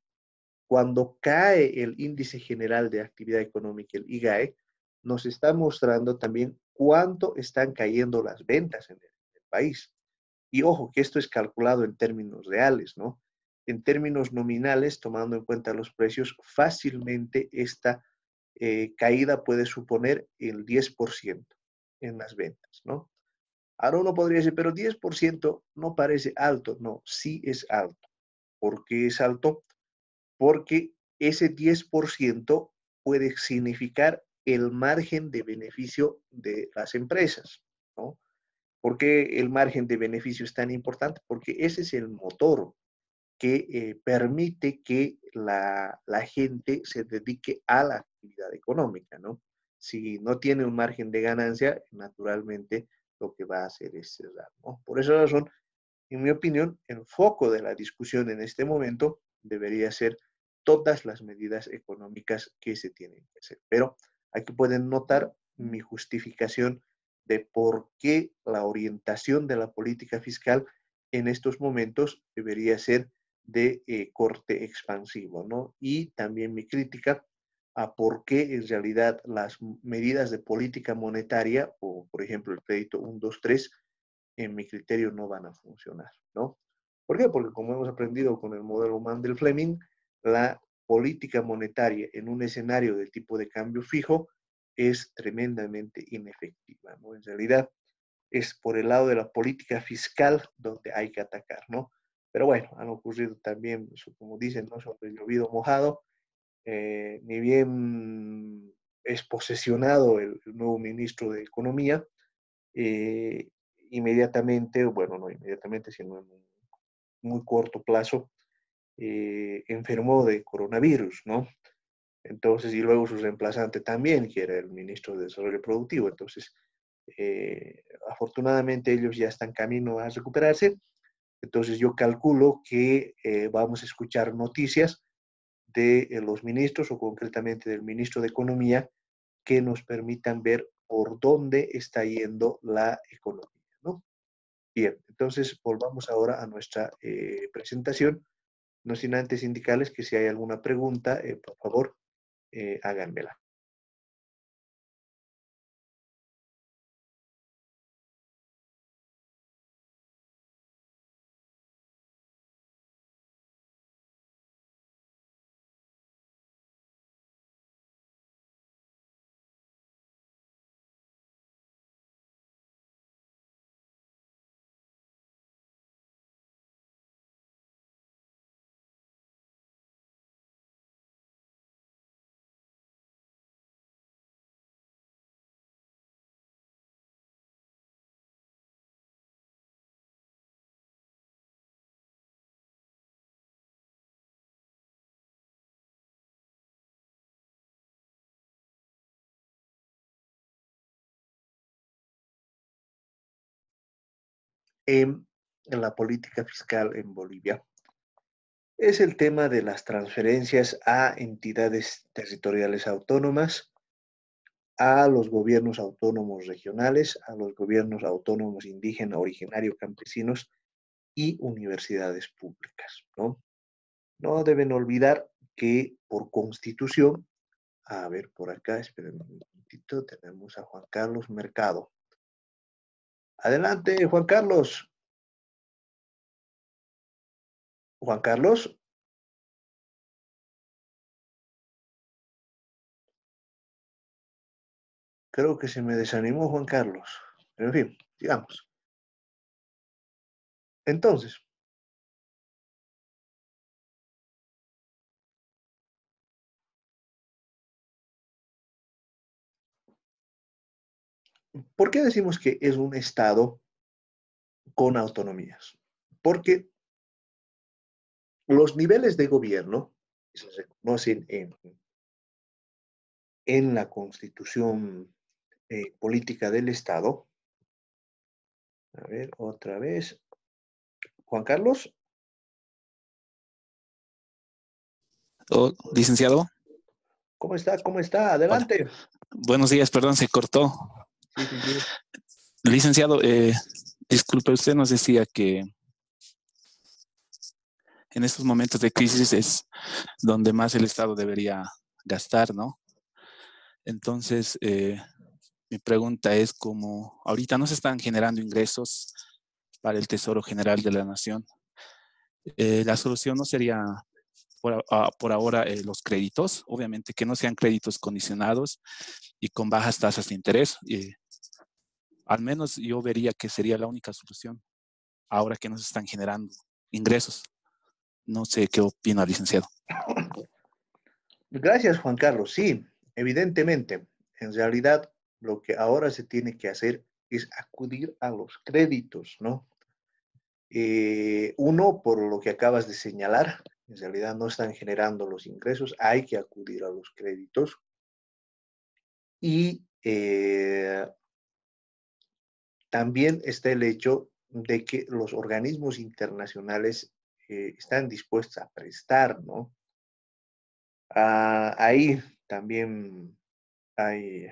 Cuando cae el índice general de actividad económica, el IGAE, nos está mostrando también cuánto están cayendo las ventas en el país. Y ojo, que esto es calculado en términos reales, ¿no? En términos nominales, tomando en cuenta los precios, fácilmente esta caída puede suponer el 10% en las ventas, ¿no? Ahora uno podría decir, pero 10% no parece alto. No, sí es alto. ¿Por qué es alto? Porque ese 10% puede significar el margen de beneficio de las empresas, ¿no? ¿Por qué el margen de beneficio es tan importante? Porque ese es el motor que permite que la gente se dedique a la actividad económica, ¿no? Si no tiene un margen de ganancia, naturalmente lo que va a hacer es cerrar, ¿no? Por esa razón, en mi opinión, el foco de la discusión en este momento debería ser todas las medidas económicas que se tienen que hacer. Pero aquí pueden notar mi justificación de por qué la orientación de la política fiscal en estos momentos debería ser de corte expansivo, ¿no? Y también mi crítica a por qué en realidad las medidas de política monetaria, o por ejemplo el crédito 1, 2, 3, en mi criterio no van a funcionar, ¿no? ¿Por qué? Porque como hemos aprendido con el modelo Mandel-Fleming, la política monetaria en un escenario de tipo de cambio fijo es tremendamente inefectiva, ¿no? En realidad, es por el lado de la política fiscal donde hay que atacar, ¿no? Pero bueno, han ocurrido también, como dicen, ¿no? Sobre el llovido mojado, ni bien es posesionado el nuevo ministro de Economía, eh, inmediatamente, bueno, no inmediatamente, sino en un muy corto plazo, enfermó de coronavirus, ¿no? Entonces, y luego su reemplazante también, que era el ministro de Desarrollo Productivo. Entonces, afortunadamente ellos ya están camino a recuperarse. Entonces, yo calculo que vamos a escuchar noticias de los ministros o concretamente del ministro de Economía que nos permitan ver por dónde está yendo la economía, ¿no? Bien, entonces volvamos ahora a nuestra presentación, no sin antes indicarles que si hay alguna pregunta, por favor, háganmela. En la política fiscal en Bolivia es el tema de las transferencias a entidades territoriales autónomas, a los gobiernos autónomos regionales, a los gobiernos autónomos indígena, originario, campesinos y universidades públicas, ¿no? No deben olvidar que por constitución, a ver, por acá, esperen un momentito, tenemos a Juan Carlos Mercado. Adelante, Juan Carlos. Juan Carlos, creo que se me desanimó Juan Carlos. Pero en fin, digamos. Entonces, ¿por qué decimos que es un Estado con autonomías? Porque los niveles de gobierno se reconocen en la constitución política del Estado. A ver, otra vez. Juan Carlos, Oh, licenciado, ¿cómo está? ¿Cómo está? hola. Adelante. Buenos días, perdón, se cortó. Sí, sí, sí. Licenciado, disculpe, usted nos decía que en estos momentos de crisis es donde más el Estado debería gastar, ¿no? Entonces, mi pregunta es como ahorita no se están generando ingresos para el Tesoro General de la Nación. La solución no sería por ahora los créditos, obviamente que no sean créditos condicionados y con bajas tasas de interés. Al menos yo vería que sería la única solución ahora que nos están generando ingresos. No sé qué opina, licenciado. Gracias, Juan Carlos. Sí, evidentemente, en realidad lo que ahora se tiene que hacer es acudir a los créditos, ¿no? Uno, por lo que acabas de señalar, en realidad no están generando los ingresos, hay que acudir a los créditos y también está el hecho de que los organismos internacionales están dispuestos a prestar, ¿no? Ahí también hay,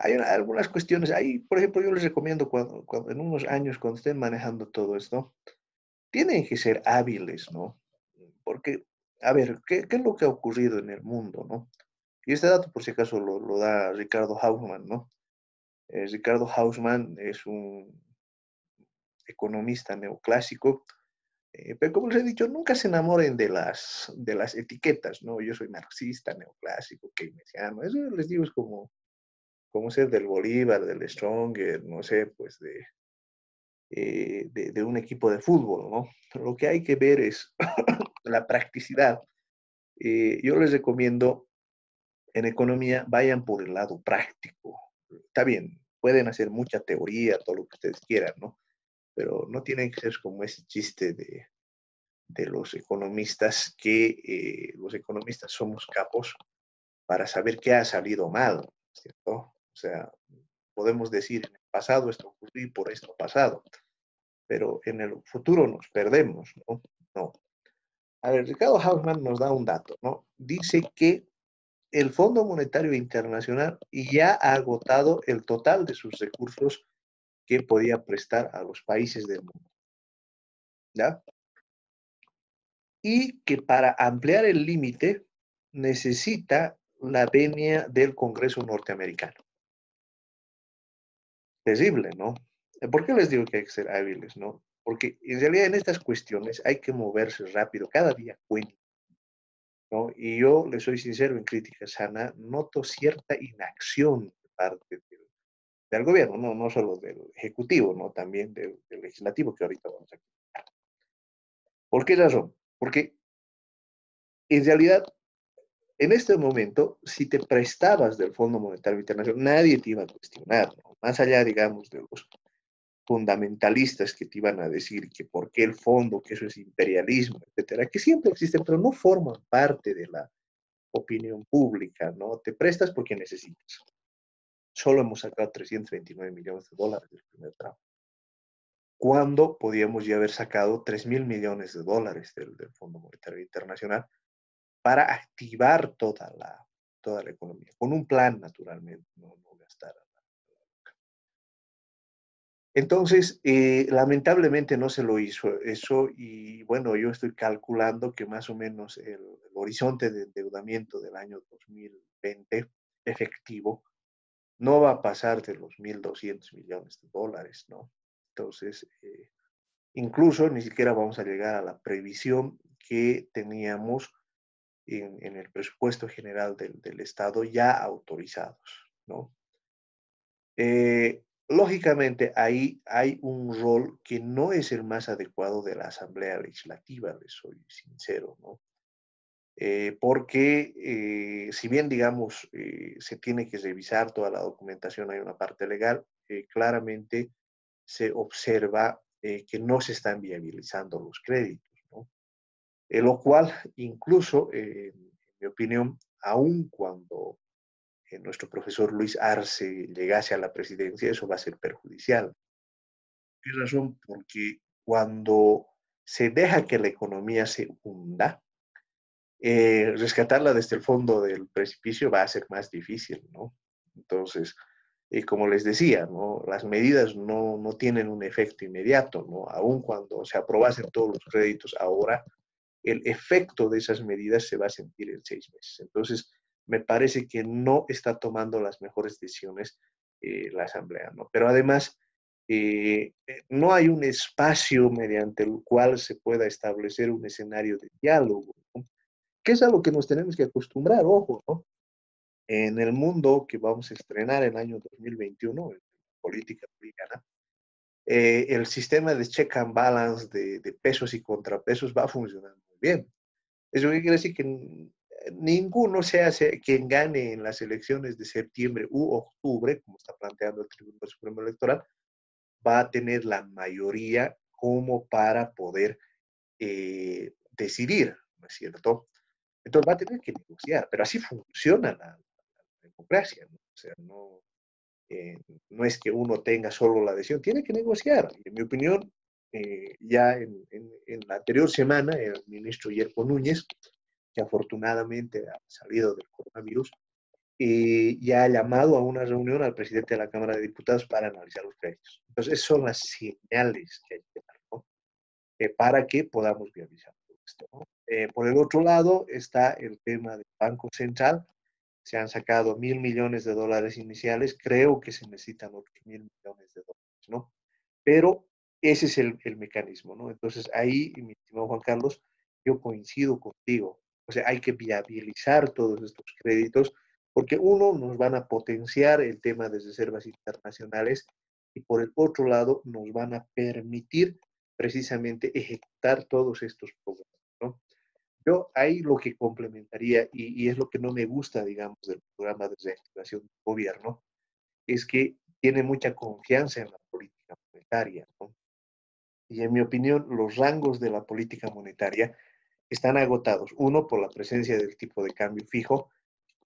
hay algunas cuestiones. Ahí, por ejemplo, yo les recomiendo cuando en unos años, cuando estén manejando todo esto, tienen que ser hábiles, ¿no? Porque, a ver, ¿qué es lo que ha ocurrido en el mundo, no? Y este dato, por si acaso, lo da Ricardo Hausmann, ¿no? Ricardo Hausmann es un economista neoclásico, pero como les he dicho, nunca se enamoren de las etiquetas, ¿no? Yo soy marxista, neoclásico, keynesiano, eso les digo es como como ser del Bolívar, del Stronger, no sé, pues de un equipo de fútbol, ¿no? Lo que hay que ver es la practicidad. Yo les recomiendo en economía, vayan por el lado práctico. Está bien, pueden hacer mucha teoría, todo lo que ustedes quieran, ¿no? Pero no tienen que ser como ese chiste de los economistas, que los economistas somos capos para saber qué ha salido mal, ¿cierto? O sea, podemos decir, en el pasado esto ocurrió y por esto ha pasado, pero en el futuro nos perdemos, ¿no? No. A ver, Ricardo Hausmann nos da un dato, ¿no? Dice que el Fondo Monetario Internacional ya ha agotado el total de sus recursos que podía prestar a los países del mundo, ¿ya? Y que para ampliar el límite necesita la venia del Congreso norteamericano. Terrible, ¿no? ¿Por qué les digo que hay que ser hábiles, no? Porque en realidad en estas cuestiones hay que moverse rápido, cada día cuenta, ¿no? Y yo, le soy sincero, en crítica sana, noto cierta inacción de parte del gobierno, no, no solo del ejecutivo, ¿no? También del legislativo, que ahorita vamos a comentar. ¿Por qué razón? Porque en realidad, en este momento, si te prestabas del Fondo Monetario Internacional, nadie te iba a cuestionar, ¿no? Más allá, digamos, de los fundamentalistas que te iban a decir que por qué el fondo, que eso es imperialismo, etcétera, que siempre existen, pero no forman parte de la opinión pública, ¿no? Te prestas porque necesitas. Solo hemos sacado 329 millones de dólares del primer tramo, cuando podíamos ya haber sacado 3.000 millones de dólares del Fondo Monetario Internacional para activar toda la economía, con un plan, naturalmente, no gastar. Entonces, lamentablemente no se lo hizo eso, y bueno, yo estoy calculando que más o menos el horizonte de endeudamiento del año 2020 efectivo no va a pasar de los 1.200 millones de dólares, ¿no? Entonces, incluso ni siquiera vamos a llegar a la previsión que teníamos en el presupuesto general del Estado ya autorizados, ¿no? Lógicamente, ahí hay un rol que no es el más adecuado de la Asamblea Legislativa, les soy sincero, ¿no? Porque si bien, digamos, se tiene que revisar toda la documentación, hay una parte legal, claramente se observa que no se están viabilizando los créditos, ¿no? Lo cual, incluso, en mi opinión, aun cuando nuestro profesor Luis Arce llegase a la presidencia, eso va a ser perjudicial. ¿Qué razón? Porque cuando se deja que la economía se hunda, rescatarla desde el fondo del precipicio va a ser más difícil, ¿no? Entonces, como les decía, ¿no? Las medidas no tienen un efecto inmediato, ¿no? Aun cuando se aprobasen todos los créditos ahora, el efecto de esas medidas se va a sentir en 6 meses. Entonces, me parece que no está tomando las mejores decisiones la Asamblea, ¿no? Pero además, no hay un espacio mediante el cual se pueda establecer un escenario de diálogo, ¿no? Que es a lo que nos tenemos que acostumbrar, ojo, ¿no? En el mundo que vamos a estrenar el año 2021, en política americana, el sistema de check and balance de pesos y contrapesos va a funcionar muy bien. Eso quiere decir que ninguno se hace quien gane en las elecciones de septiembre u octubre, como está planteando el Tribunal Supremo Electoral, va a tener la mayoría como para poder decidir, ¿no es cierto? Entonces va a tener que negociar, pero así funciona la democracia, ¿no? O sea, eh, no es que uno tenga solo la decisión, tiene que negociar. Y en mi opinión, ya en la anterior semana, el ministro Yerko Núñez, que afortunadamente ha salido del coronavirus, ya ha llamado a una reunión al presidente de la Cámara de Diputados para analizar los créditos. Entonces, esas son las señales que hay que dar, ¿no? Para que podamos viabilizar todo esto, ¿no? Por el otro lado está el tema del Banco Central. Se han sacado 1.000 millones de dólares iniciales, creo que se necesitan otros 1.000 millones de dólares, ¿no? Pero ese es el mecanismo, ¿no? Entonces ahí, mi estimado Juan Carlos, yo coincido contigo. O sea, hay que viabilizar todos estos créditos Porque uno, nos van a potenciar el tema de reservas internacionales y por el otro lado nos van a permitir precisamente ejecutar todos estos programas, ¿no? Yo ahí lo que complementaría, y es lo que no me gusta, digamos, del programa de reactivación del gobierno, es que tiene mucha confianza en la política monetaria, ¿no? Y en mi opinión, los rangos de la política monetaria están agotados. Uno, por la presencia del tipo de cambio fijo,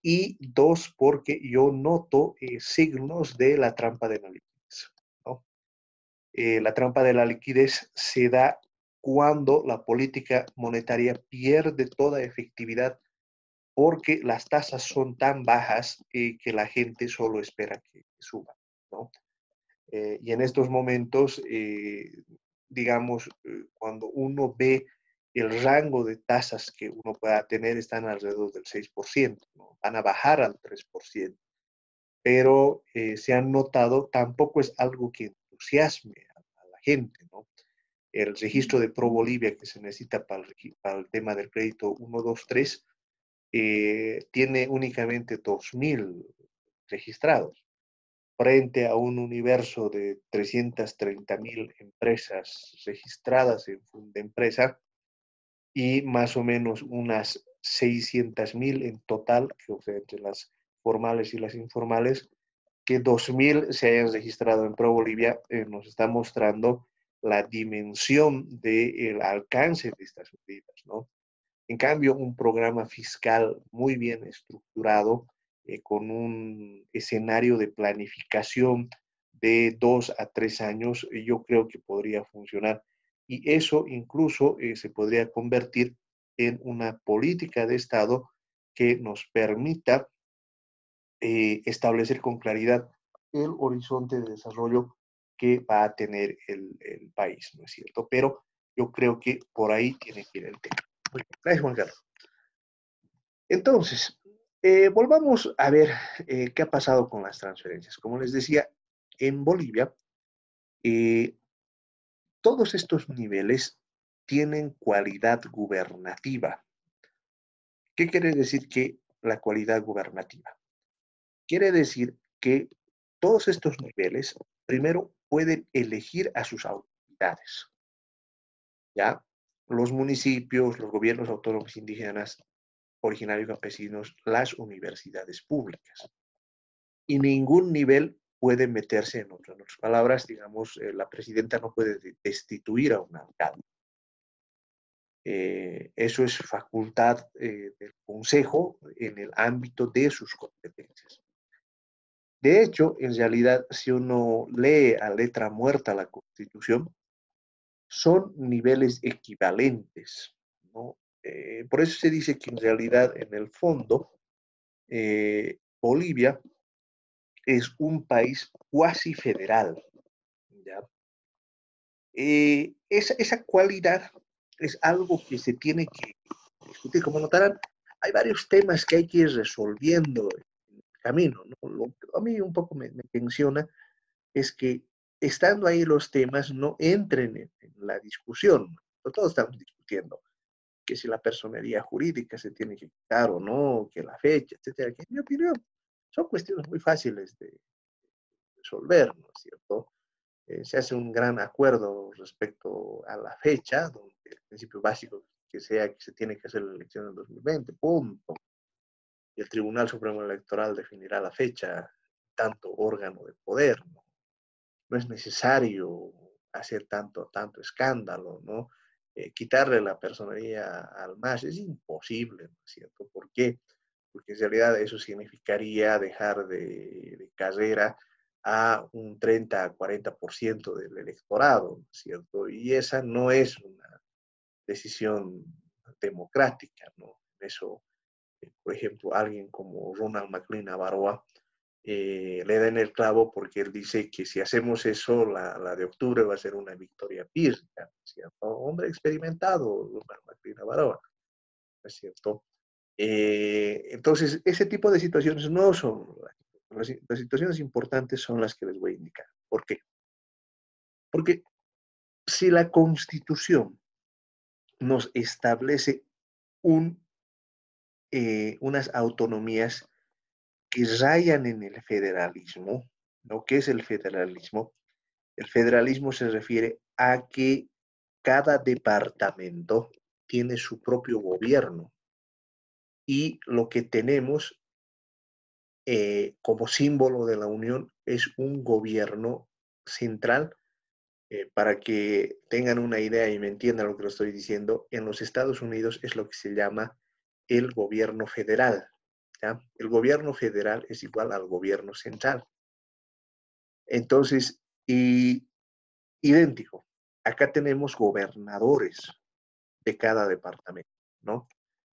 y dos, porque yo noto signos de la trampa de la liquidez, ¿no? La trampa de la liquidez se da cuando la política monetaria pierde toda efectividad porque las tasas son tan bajas que la gente solo espera que suban, ¿no? Y en estos momentos, digamos, cuando uno ve el rango de tasas que uno pueda tener, están alrededor del 6%, ¿no? Van a bajar al 3%, pero se han notado, tampoco es algo que entusiasme a la gente, ¿no? El registro de Pro Bolivia que se necesita para el tema del crédito 123 tiene únicamente 2.000 registrados frente a un universo de 330.000 empresas registradas en Fundempresa y más o menos unas 600.000 en total, o sea, entre las formales y las informales, que 2.000 se hayan registrado en Pro Bolivia, nos está mostrando la dimensión del alcance de estas medidas, ¿no? En cambio, un programa fiscal muy bien estructurado, con un escenario de planificación de 2 a 3 años, yo creo que podría funcionar. Y eso incluso se podría convertir en una política de Estado que nos permita establecer con claridad el horizonte de desarrollo que va a tener el país, ¿no es cierto? Pero yo creo que por ahí tiene que ir el tema. Muy bien. Gracias, Juan Carlos. Entonces, volvamos a ver qué ha pasado con las transferencias. Como les decía, en Bolivia, eh, todos estos niveles tienen cualidad gubernativa. ¿Qué quiere decir que la cualidad gubernativa? Quiere decir que todos estos niveles, primero, pueden elegir a sus autoridades, ¿ya? Los municipios, los gobiernos autónomos indígenas, originarios campesinos, las universidades públicas. Y ningún nivel puede meterse en otro. En otras palabras, digamos, la presidenta no puede destituir a un alcalde. Eso es facultad del Consejo en el ámbito de sus competencias. De hecho, en realidad, si uno lee a letra muerta la Constitución, son niveles equivalentes, ¿no? Por eso se dice que en realidad, en el fondo, Bolivia es un país cuasi federal, ¿ya? Esa cualidad es algo que se tiene que discutir. Como notarán, hay varios temas que hay que ir resolviendo en el camino, ¿no? Lo que a mí un poco me tensiona es que estando ahí los temas no entren en la discusión, ¿no? Todos estamos discutiendo que si la personería jurídica se tiene que quitar o no, que la fecha, etcétera, que en mi opinión son cuestiones muy fáciles de resolver, ¿no es cierto? Se hace un gran acuerdo respecto a la fecha, donde el principio básico que sea que se tiene que hacer la elección en 2020, punto. Y el Tribunal Supremo Electoral definirá la fecha, tanto órgano de poder, ¿no? No es necesario hacer tanto escándalo, ¿no? Quitarle la personería al MAS es imposible, ¿no es cierto? ¿Por qué? Porque en realidad eso significaría dejar de carrera a un 30 a 40% del electorado, ¿no es cierto? Y esa no es una decisión democrática, ¿no? Eso, por ejemplo, alguien como Ronald McLean Avaroa le da en el clavo porque él dice que si hacemos eso, la de octubre va a ser una victoria pírrica, ¿cierto? Hombre experimentado, Ronald McLean Avaroa, ¿no es cierto? Entonces, ese tipo de situaciones no son, las situaciones importantes son las que les voy a indicar. ¿Por qué? Porque si la Constitución nos establece unas autonomías que rayan en el federalismo, ¿no? ¿Qué es el federalismo? El federalismo se refiere a que cada departamento tiene su propio gobierno y lo que tenemos como símbolo de la unión es un gobierno central. Para que tengan una idea y me entiendan lo que lo estoy diciendo, en los Estados Unidos es lo que se llama el gobierno federal. ¿Ya? El gobierno federal es igual al gobierno central. Entonces, idéntico. Acá tenemos gobernadores de cada departamento, ¿no?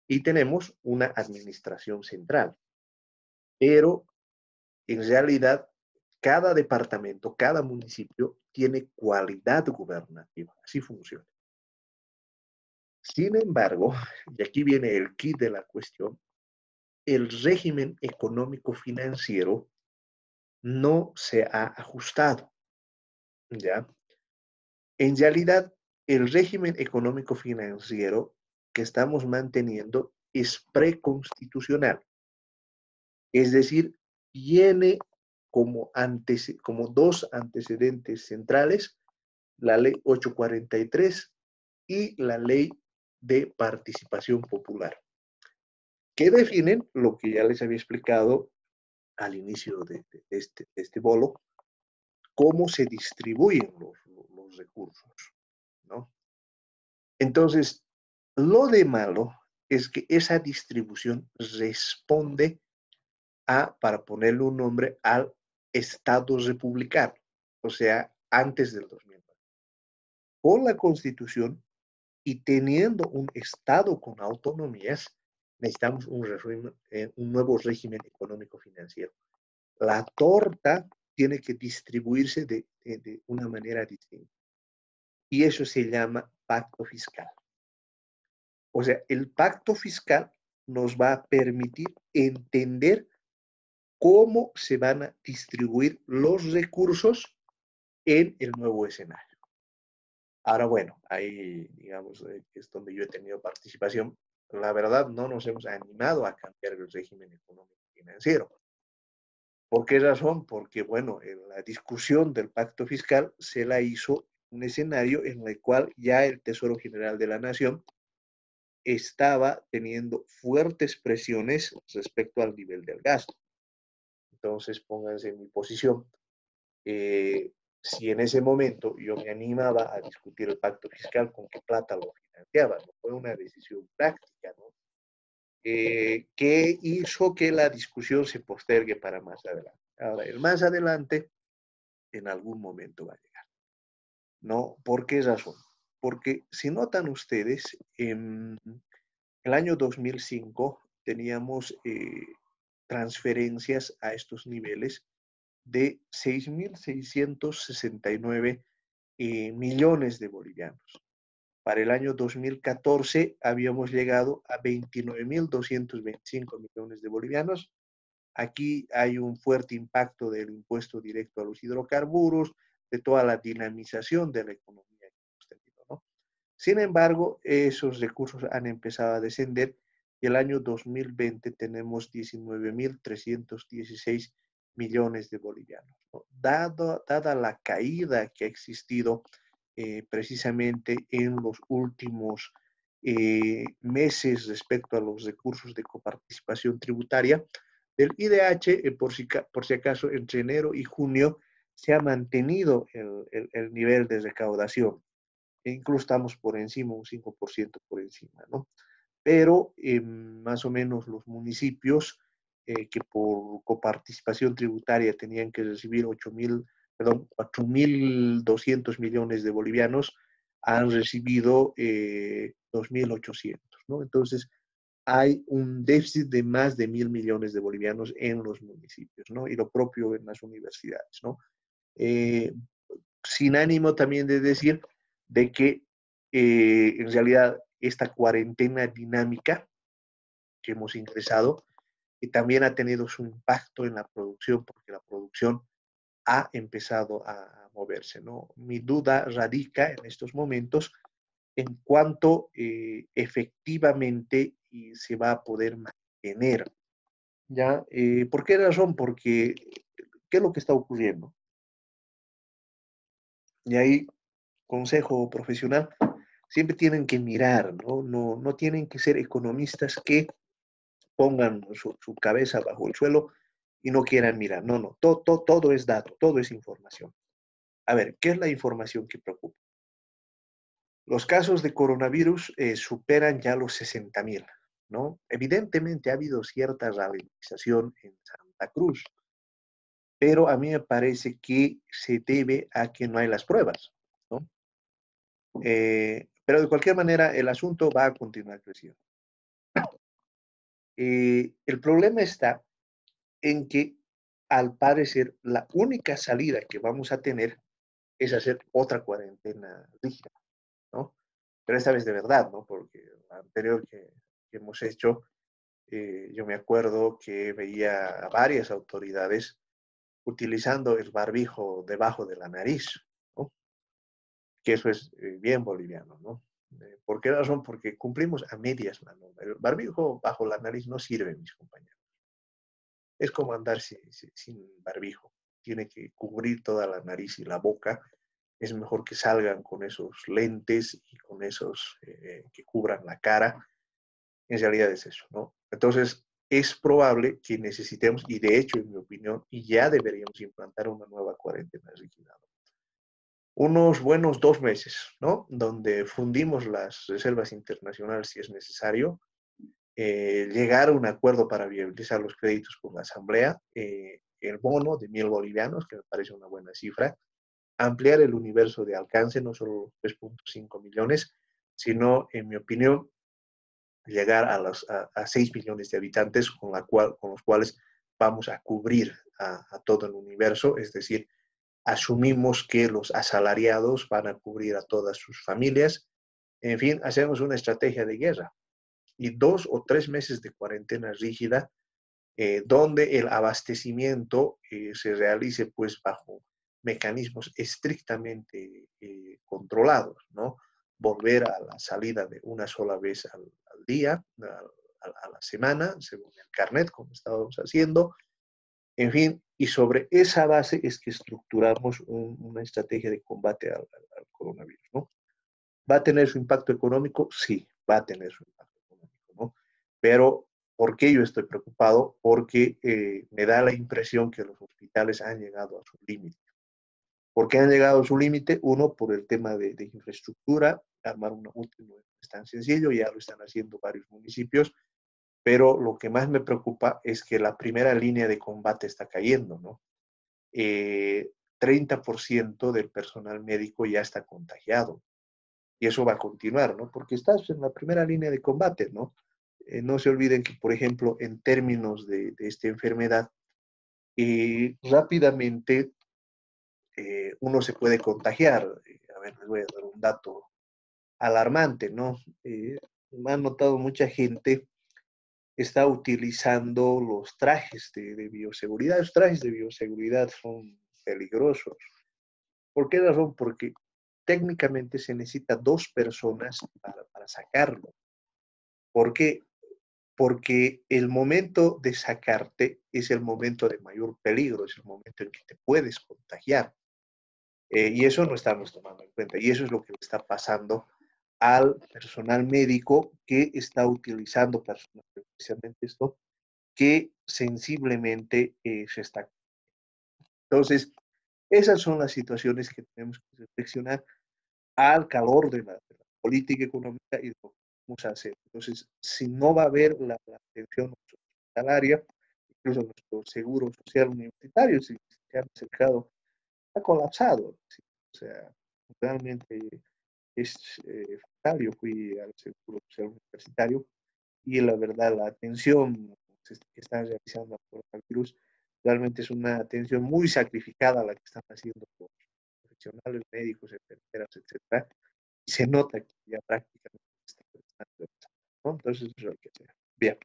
Y tenemos una administración central. Pero en realidad, cada departamento, cada municipio tiene cualidad gubernativa. Así funciona. Sin embargo, y aquí viene el kit de la cuestión, el régimen económico financiero no se ha ajustado, ¿ya? En realidad, el régimen económico financiero que estamos manteniendo es preconstitucional, es decir, tiene como dos antecedentes centrales, la ley 843 y la ley de participación popular, que definen lo que ya les había explicado al inicio de este bolo, cómo se distribuyen los recursos, ¿no? Entonces, lo de malo es que esa distribución responde para ponerle un nombre, al Estado republicano, o sea, antes del 2009. Con la Constitución y teniendo un Estado con autonomías, necesitamos un nuevo régimen económico financiero. La torta tiene que distribuirse de una manera distinta. Y eso se llama pacto fiscal. O sea, el pacto fiscal nos va a permitir entender cómo se van a distribuir los recursos en el nuevo escenario. Ahora, bueno, ahí, digamos, es donde yo he tenido participación. La verdad, no nos hemos animado a cambiar el régimen económico financiero. ¿Por qué razón? Porque, bueno, la discusión del pacto fiscal se la hizo un escenario en el cual ya el Tesoro General de la Nación estaba teniendo fuertes presiones respecto al nivel del gasto. Entonces, pónganse en mi posición. Si en ese momento yo me animaba a discutir el pacto fiscal, ¿con qué plata lo financiaba? No fue una decisión práctica, ¿no? Que hizo que la discusión se postergue para más adelante. Ahora, el más adelante, en algún momento va a llegar, ¿no? ¿Por qué razón? Porque si notan ustedes, en el año 2005 teníamos transferencias a estos niveles de 6.669 millones de bolivianos. Para el año 2014 habíamos llegado a 29.225 millones de bolivianos. Aquí hay un fuerte impacto del impuesto directo a los hidrocarburos, de toda la dinamización de la economía que hemos tenido, ¿no? Sin embargo, esos recursos han empezado a descender y el año 2020 tenemos 19.316 millones de bolivianos, ¿no? Dada la caída que ha existido precisamente en los últimos meses respecto a los recursos de coparticipación tributaria del IDH, por si acaso, entre enero y junio se ha mantenido el nivel de recaudación. E incluso estamos por encima, un 5% por encima, ¿no? Pero más o menos los municipios que por coparticipación tributaria tenían que recibir 4.200 millones de bolivianos, han recibido 2.800, ¿no? Entonces, hay un déficit de más de 1.000 millones de bolivianos en los municipios, ¿no? Y lo propio en las universidades, ¿no? Eh, Sin ánimo también de decir de que en realidad esta cuarentena dinámica que hemos ingresado y también ha tenido su impacto en la producción, porque la producción ha empezado a moverse, ¿no? Mi duda radica en estos momentos en cuanto efectivamente se va a poder mantener ¿Ya? ¿Por qué razón? Porque, ¿qué es lo que está ocurriendo? Y ahí, consejo profesional, siempre tienen que mirar, ¿no? No tienen que ser economistas que pongan su cabeza bajo el suelo y no quieran mirar. No, no, todo es dato, todo es información. A ver, ¿qué es la información que preocupa? Los casos de coronavirus superan ya los 60.000, ¿no? Evidentemente ha habido cierta ralentización en Santa Cruz, pero a mí me parece que se debe a que no hay las pruebas, ¿no? Pero de cualquier manera, el asunto va a continuar creciendo. El problema está en que, al parecer, la única salida que vamos a tener es hacer otra cuarentena rígida, ¿no? Pero esta vez de verdad, ¿no? Porque la anterior que hemos hecho, yo me acuerdo que veía a varias autoridades utilizando el barbijo debajo de la nariz, ¿no? Que eso es bien boliviano, ¿no? ¿Por qué razón? Porque cumplimos a medias manos. El barbijo bajo la nariz no sirve, mis compañeros. Es como andar sin barbijo. Tiene que cubrir toda la nariz y la boca. Es mejor que salgan con esos lentes y con esos que cubran la cara. En realidad es eso, ¿no? Entonces, es probable que necesitemos, y de hecho, en mi opinión, y ya deberíamos implantar una nueva cuarentena rígida, unos buenos 2 meses, ¿no? Donde fundimos las reservas internacionales si es necesario, llegar a un acuerdo para viabilizar los créditos con la Asamblea, el bono de 1.000 bolivianos, que me parece una buena cifra, ampliar el universo de alcance, no solo los 3.5 millones, sino, en mi opinión, llegar a 6 millones de habitantes con los cuales vamos a cubrir a todo el universo, es decir, asumimos que los asalariados van a cubrir a todas sus familias. En fin, hacemos una estrategia de guerra y 2 o 3 meses de cuarentena rígida, donde el abastecimiento se realice pues bajo mecanismos estrictamente controlados, ¿no? Volver a la salida de una sola vez al día, a la semana, según el carnet, como estábamos haciendo, en fin, y sobre esa base es que estructuramos una estrategia de combate al coronavirus, ¿no? ¿Va a tener su impacto económico? Sí, va a tener su impacto económico, ¿no? Pero, ¿por qué yo estoy preocupado? Porque me da la impresión que los hospitales han llegado a su límite. ¿Por qué han llegado a su límite? Uno, por el tema de infraestructura, armar una UTI no es tan sencillo, ya lo están haciendo varios municipios, pero lo que más me preocupa es que la primera línea de combate está cayendo, ¿no? 30% del personal médico ya está contagiado y eso va a continuar, ¿no? Porque estás en la primera línea de combate, ¿no? No se olviden que, por ejemplo, en términos de esta enfermedad, rápidamente uno se puede contagiar. A ver, les voy a dar un dato alarmante, ¿no? Me han notado mucha gente está utilizando los trajes de bioseguridad. Los trajes de bioseguridad son peligrosos. ¿Por qué razón? Porque técnicamente se necesita 2 personas para sacarlo. ¿Por qué? Porque el momento de sacarte es el momento de mayor peligro, es el momento en que te puedes contagiar. Y eso no estamos tomando en cuenta. Y eso es lo que le está pasando al personal médico que está utilizando precisamente esto, que sensiblemente se está. Entonces, esas son las situaciones que tenemos que reflexionar al calor de la política económica y de lo que vamos a hacer. Entonces, si no va a haber la atención hospitalaria, incluso nuestro seguro social universitario, si se han acercado, ha colapsado. ¿Sí? O sea, realmente es fatal. Yo fui al seguro social universitario y la verdad, la atención que están realizando al coronavirus realmente es una atención muy sacrificada la que están haciendo los profesionales médicos, enfermeras, etcétera, y se nota que ya prácticamente está prestando, ¿no? Entonces, eso hay que hacer. Bien.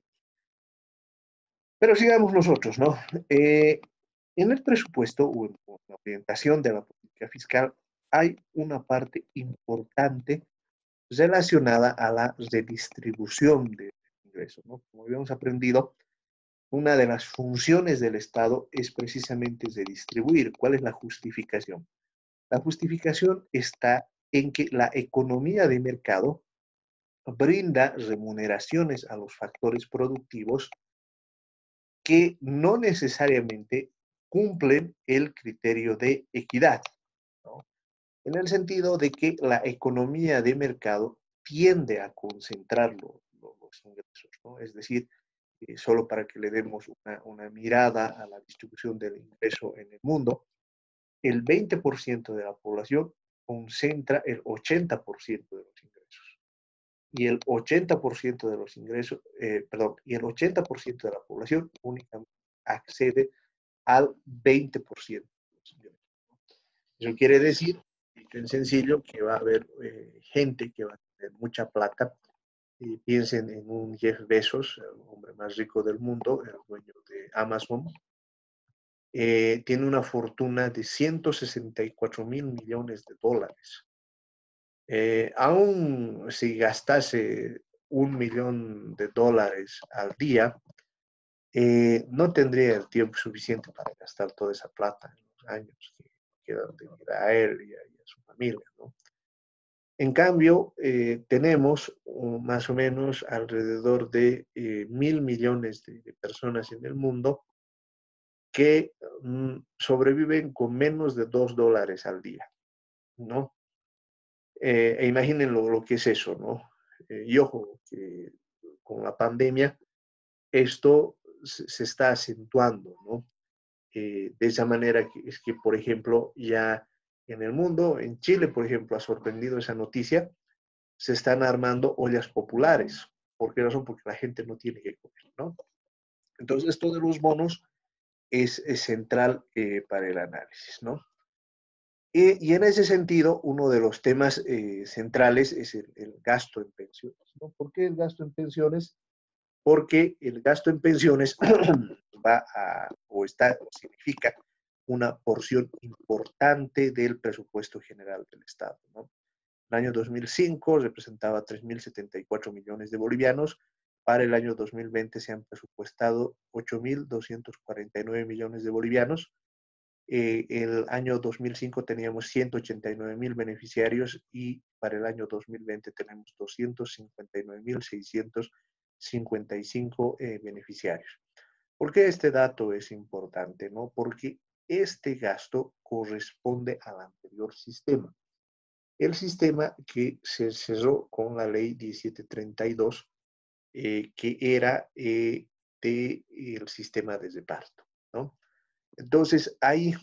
Pero sigamos nosotros, ¿no? En el presupuesto o en la orientación de la política fiscal hay una parte importante relacionada a la redistribución de ingresos, ¿no? Como habíamos aprendido, una de las funciones del Estado es precisamente de distribuir. ¿Cuál es la justificación? La justificación está en que la economía de mercado brinda remuneraciones a los factores productivos que no necesariamente cumplen el criterio de equidad, ¿no? En el sentido de que la economía de mercado tiende a concentrar los ingresos, ¿no? Es decir, solo para que le demos una mirada a la distribución del ingreso en el mundo, el 20% de la población concentra el 80% de los ingresos. Y el 80% de los ingresos, perdón, y el 80% de la población únicamente accede al 20% de los ingresos. Eso quiere decir, en sencillo, que va a haber gente que va a tener mucha plata. Y piensen en un Jeff Bezos, el hombre más rico del mundo, el dueño de Amazon. Tiene una fortuna de 164.000 millones de dólares. Aún si gastase $1 millón al día, no tendría el tiempo suficiente para gastar toda esa plata en los años que quedan de vida a él y a su familia, ¿no? En cambio, tenemos más o menos alrededor de 1.000 millones de personas en el mundo que sobreviven con menos de $2 al día, ¿no? Imaginen lo que es eso, ¿no? Y ojo, que con la pandemia esto se está acentuando, ¿no? De esa manera que es que, por ejemplo, ya en el mundo, en Chile, por ejemplo, ha sorprendido esa noticia, se están armando ollas populares. ¿Por qué razón? Porque la gente no tiene que comer, ¿no? Entonces, esto de los bonos es central para el análisis, ¿no? Y en ese sentido, uno de los temas centrales es el gasto en pensiones, ¿no? ¿Por qué el gasto en pensiones? Porque el gasto en pensiones va a, o está, o significa una porción importante del presupuesto general del Estado, ¿no? El año 2005 representaba 3.074 millones de bolivianos. Para el año 2020 se han presupuestado 8.249 millones de bolivianos. El año 2005 teníamos 189.000 beneficiarios y para el año 2020 tenemos 259.655 beneficiarios. ¿Por qué este dato es importante? ¿No? Porque este gasto corresponde al anterior sistema. El sistema que se cerró con la ley 1732, que era del sistema de reparto, ¿no? Entonces, ahí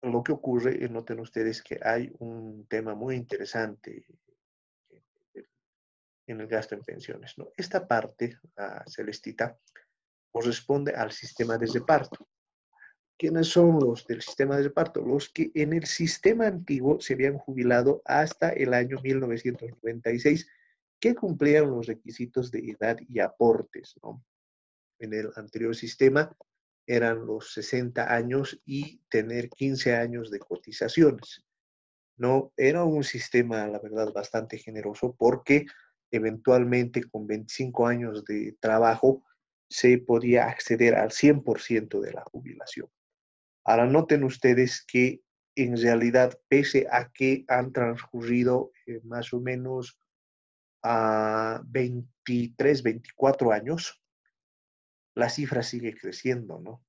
lo que ocurre, noten ustedes que hay un tema muy interesante en el gasto en pensiones, ¿no? Esta parte, la celestita, corresponde al sistema de reparto. ¿Quiénes son los del sistema de reparto? Los que en el sistema antiguo se habían jubilado hasta el año 1996, que cumplían los requisitos de edad y aportes, ¿no? En el anterior sistema eran los 60 años y tener 15 años de cotizaciones. No, era un sistema, la verdad, bastante generoso porque eventualmente con 25 años de trabajo se podía acceder al 100% de la jubilación. Ahora noten ustedes que en realidad, pese a que han transcurrido más o menos a 23, 24 años, la cifra sigue creciendo, ¿no?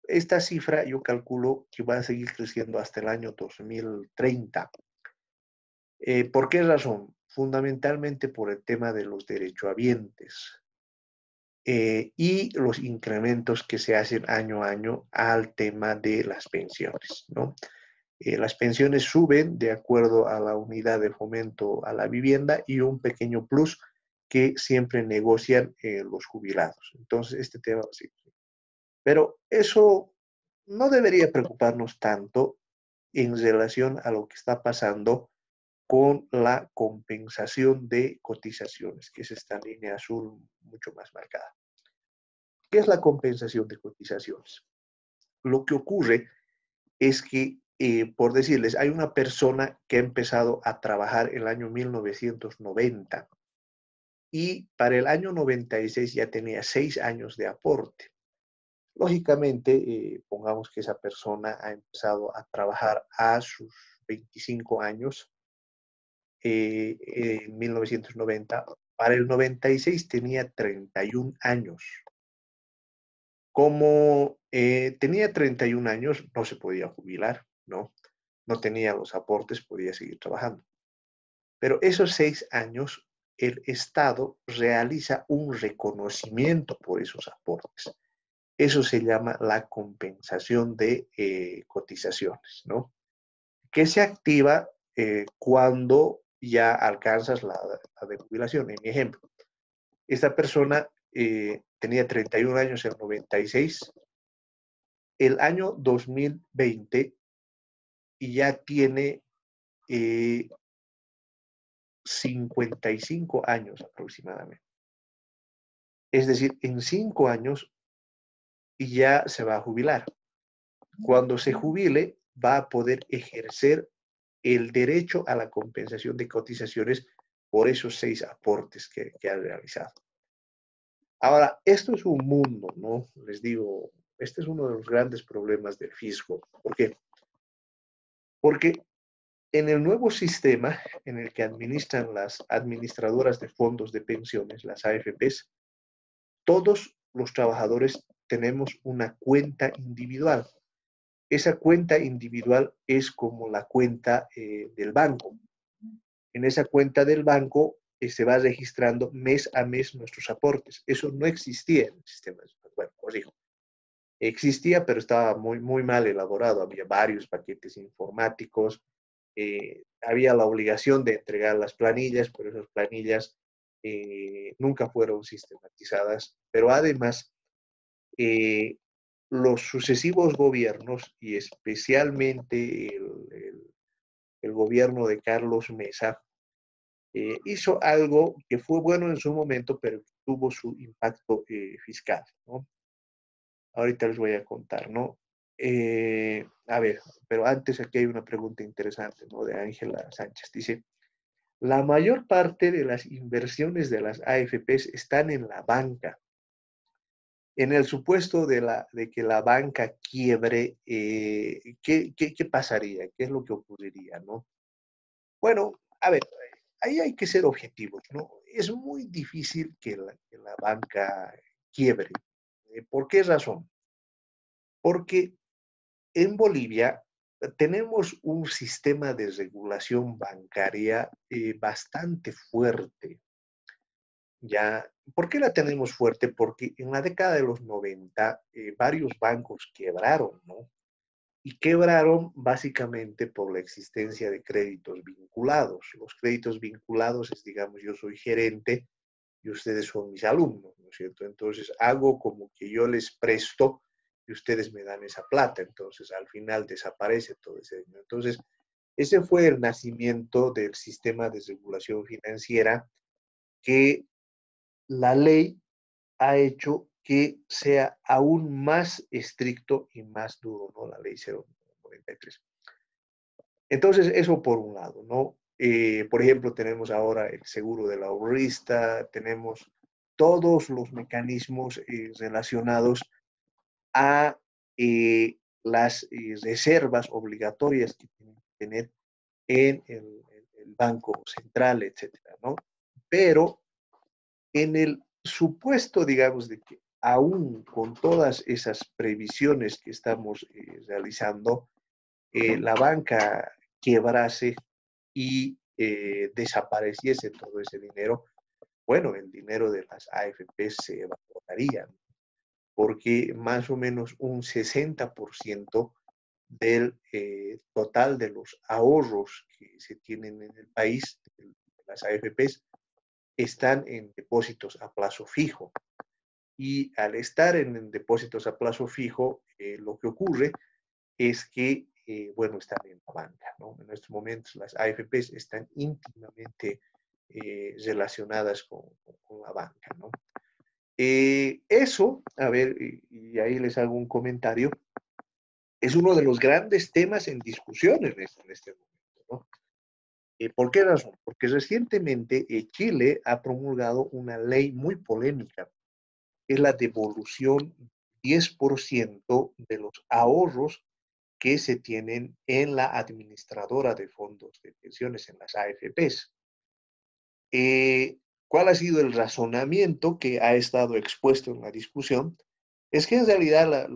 Esta cifra yo calculo que va a seguir creciendo hasta el año 2030. ¿Por qué razón? Fundamentalmente por el tema de los derechohabientes y los incrementos que se hacen año a año al tema de las pensiones, ¿no? Las pensiones suben de acuerdo a la unidad de fomento a la vivienda y un pequeño plus que siempre negocian los jubilados. Entonces, este tema sí. Pero eso no debería preocuparnos tanto en relación a lo que está pasando con la compensación de cotizaciones, que es esta línea azul mucho más marcada. ¿Qué es la compensación de cotizaciones? Lo que ocurre es que, por decirles, hay una persona que ha empezado a trabajar en el año 1990 y para el año 96 ya tenía 6 años de aporte. Lógicamente, pongamos que esa persona ha empezado a trabajar a sus 25 años, en 1990. Para el 96 tenía 31 años. Como tenía 31 años, no se podía jubilar, ¿no? No tenía los aportes, podía seguir trabajando. Pero esos 6 años, el Estado realiza un reconocimiento por esos aportes. Eso se llama la compensación de cotizaciones, ¿no? Que se activa cuando ya alcanzas la de jubilación. En mi ejemplo, esta persona tenía 31 años en el 96, el año 2020 y ya tiene eh, 55 años aproximadamente. Es decir, en 5 años y ya se va a jubilar. Cuando se jubile, va a poder ejercer el derecho a la compensación de cotizaciones por esos 6 aportes que ha realizado. Ahora, esto es un mundo, ¿no? Les digo, este es uno de los grandes problemas del fisco. ¿Por qué? Porque en el nuevo sistema en el que administran las administradoras de fondos de pensiones, las AFPs, todos los trabajadores tenemos una cuenta individual. Esa cuenta individual es como la cuenta del banco. En esa cuenta del banco se va registrando mes a mes nuestros aportes. Eso no existía en el sistema. Bueno, os digo, existía, pero estaba muy, muy mal elaborado. Había varios paquetes informáticos. Había la obligación de entregar las planillas, pero esas planillas nunca fueron sistematizadas. Pero además, eh, los sucesivos gobiernos, y especialmente el gobierno de Carlos Mesa, hizo algo que fue bueno en su momento, pero tuvo su impacto fiscal, ¿no? Ahorita les voy a contar, ¿no? A ver, pero antes aquí hay una pregunta interesante, ¿no? De Ángela Sánchez. Dice, la mayor parte de las inversiones de las AFPs están en la banca. En el supuesto de que la banca quiebre, ¿qué pasaría? ¿Qué es lo que ocurriría, no? Bueno, a ver, ahí hay que ser objetivos, ¿no? Es muy difícil que la banca quiebre. ¿Por qué razón? Porque en Bolivia tenemos un sistema de regulación bancaria bastante fuerte. Ya, ¿por qué la tenemos fuerte? Porque en la década de los 90 varios bancos quebraron, ¿no? Y quebraron básicamente por la existencia de créditos vinculados. Los créditos vinculados es, digamos, yo soy gerente y ustedes son mis alumnos, ¿no es cierto? Entonces hago como que yo les presto y ustedes me dan esa plata. Entonces al final desaparece todo ese dinero. Entonces ese fue el nacimiento del sistema de regulación financiera que la ley ha hecho que sea aún más estricto y más duro, ¿no? La ley 093. Entonces, eso por un lado, ¿no? Por ejemplo, tenemos ahora el seguro del ahorrista, tenemos todos los mecanismos relacionados a las reservas obligatorias que tienen que tener en el Banco Central, etcétera, ¿no? Pero en el supuesto, digamos, de que aún con todas esas previsiones que estamos realizando, la banca quebrase y desapareciese todo ese dinero, bueno, el dinero de las AFP se evaporaría, porque más o menos un 60% del total de los ahorros que se tienen en el país, de las AFPs, están en depósitos a plazo fijo. Y al estar en depósitos a plazo fijo, lo que ocurre es que, bueno, están en la banca, ¿no? En estos momentos las AFPs están íntimamente relacionadas con la banca, ¿no? Eso, a ver, y ahí les hago un comentario, es uno de los grandes temas en discusión en este momento, ¿no? ¿Por qué razón? Porque recientemente Chile ha promulgado una ley muy polémica, que es la devolución 10% de los ahorros que se tienen en la administradora de fondos de pensiones, en las AFPs. ¿Cuál ha sido el razonamiento que ha estado expuesto en la discusión? Es que en realidad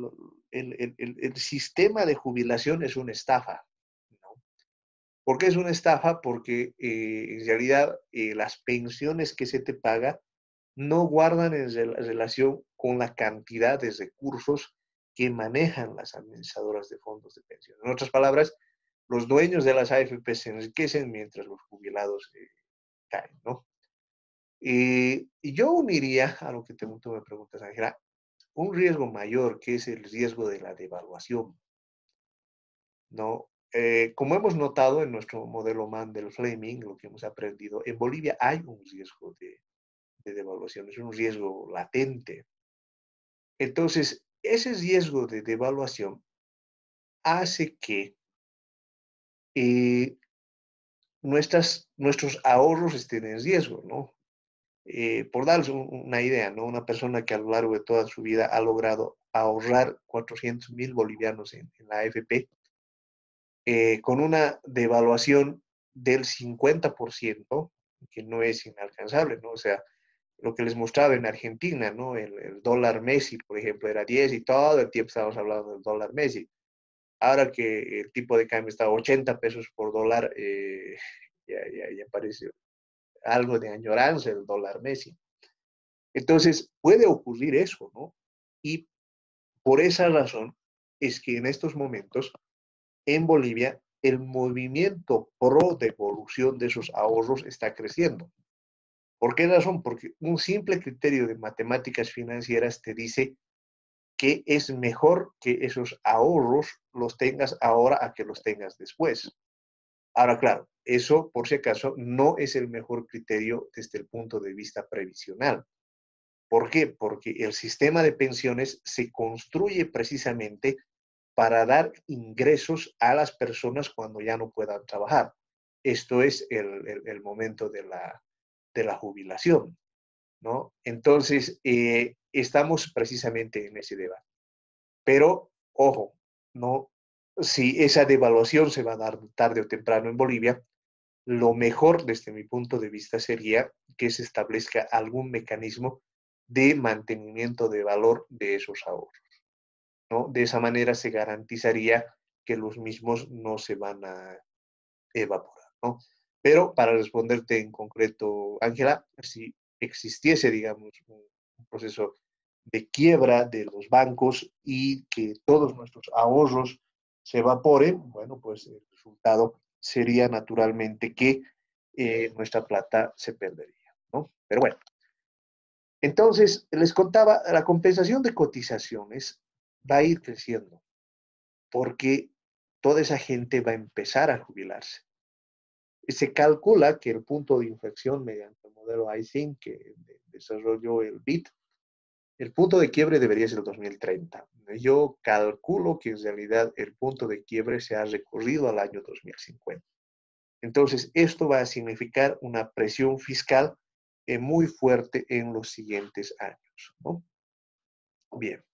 el sistema de jubilación es una estafa, ¿no? ¿Por qué es una estafa? Porque en realidad las pensiones que se te paga no guardan en relación con la cantidad de recursos que manejan las administradoras de fondos de pensión. En otras palabras, los dueños de las AFP se enriquecen mientras los jubilados caen, ¿no? Y yo uniría a lo que tú me preguntas, Ángela, un riesgo mayor que es el riesgo de la devaluación, ¿no? Como hemos notado en nuestro modelo Mandel-Fleming, lo que hemos aprendido, en Bolivia hay un riesgo de devaluación, es un riesgo latente. Entonces, ese riesgo de devaluación hace que eh, nuestros ahorros estén en riesgo, ¿no? Por darles una idea, ¿no? Una persona que a lo largo de toda su vida ha logrado ahorrar 400.000 bolivianos en la AFP, con una devaluación del 50%, que no es inalcanzable, ¿no? O sea, lo que les mostraba en Argentina, ¿no? El dólar Messi, por ejemplo, era 10 y todo el tiempo estábamos hablando del dólar Messi. Ahora que el tipo de cambio está a 80 pesos por dólar, ya parece algo de añoranza el dólar Messi. Entonces, puede ocurrir eso, ¿no? Y por esa razón es que en estos momentos, en Bolivia, el movimiento pro devolución de esos ahorros está creciendo. ¿Por qué razón? Porque un simple criterio de matemáticas financieras te dice que es mejor que esos ahorros los tengas ahora a que los tengas después. Ahora, claro, eso, por si acaso, no es el mejor criterio desde el punto de vista previsional. ¿Por qué? Porque el sistema de pensiones se construye precisamente para dar ingresos a las personas cuando ya no puedan trabajar. Esto es el momento de la jubilación, ¿no? Entonces, estamos precisamente en ese debate. Pero, ojo, no, si esa devaluación se va a dar tarde o temprano en Bolivia, lo mejor desde mi punto de vista sería que se establezca algún mecanismo de mantenimiento de valor de esos ahorros, ¿no? De esa manera se garantizaría que los mismos no se van a evaporar, ¿no? Pero para responderte en concreto, Ángela, si existiese, digamos, un proceso de quiebra de los bancos y que todos nuestros ahorros se evaporen, bueno, pues el resultado sería naturalmente que nuestra plata se perdería, ¿no? Pero bueno, entonces les contaba, la compensación de cotizaciones va a ir creciendo porque toda esa gente va a empezar a jubilarse. Se calcula que el punto de inflexión mediante el modelo iSync que desarrolló el BIT, el punto de quiebre debería ser el 2030. Yo calculo que en realidad el punto de quiebre se ha recorrido al año 2050. Entonces, esto va a significar una presión fiscal muy fuerte en los siguientes años, ¿no? Bien.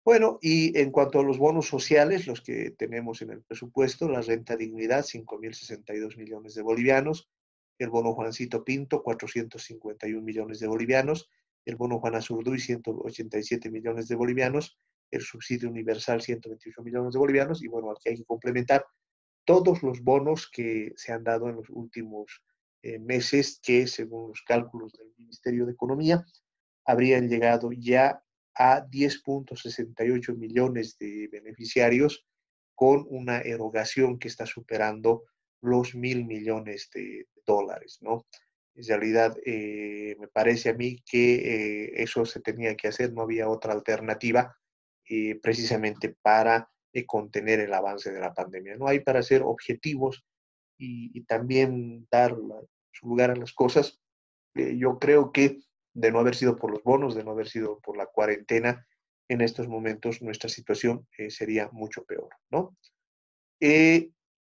Bueno, y en cuanto a los bonos sociales, los que tenemos en el presupuesto, la renta dignidad, 5.062 millones de bolivianos, el bono Juancito Pinto, 451 millones de bolivianos, el bono Juana Zurduy, 187 millones de bolivianos, el subsidio universal, 128 millones de bolivianos, y bueno, aquí hay que complementar todos los bonos que se han dado en los últimos meses, que según los cálculos del Ministerio de Economía, habrían llegado ya a 10.68 millones de beneficiarios con una erogación que está superando los 1.000 millones de dólares, ¿no? En realidad, me parece a mí que eso se tenía que hacer, no había otra alternativa precisamente para contener el avance de la pandemia. No hay para ser objetivos y también dar su lugar a las cosas. Yo creo que de no haber sido por los bonos, de no haber sido por la cuarentena, en estos momentos nuestra situación sería mucho peor, ¿no?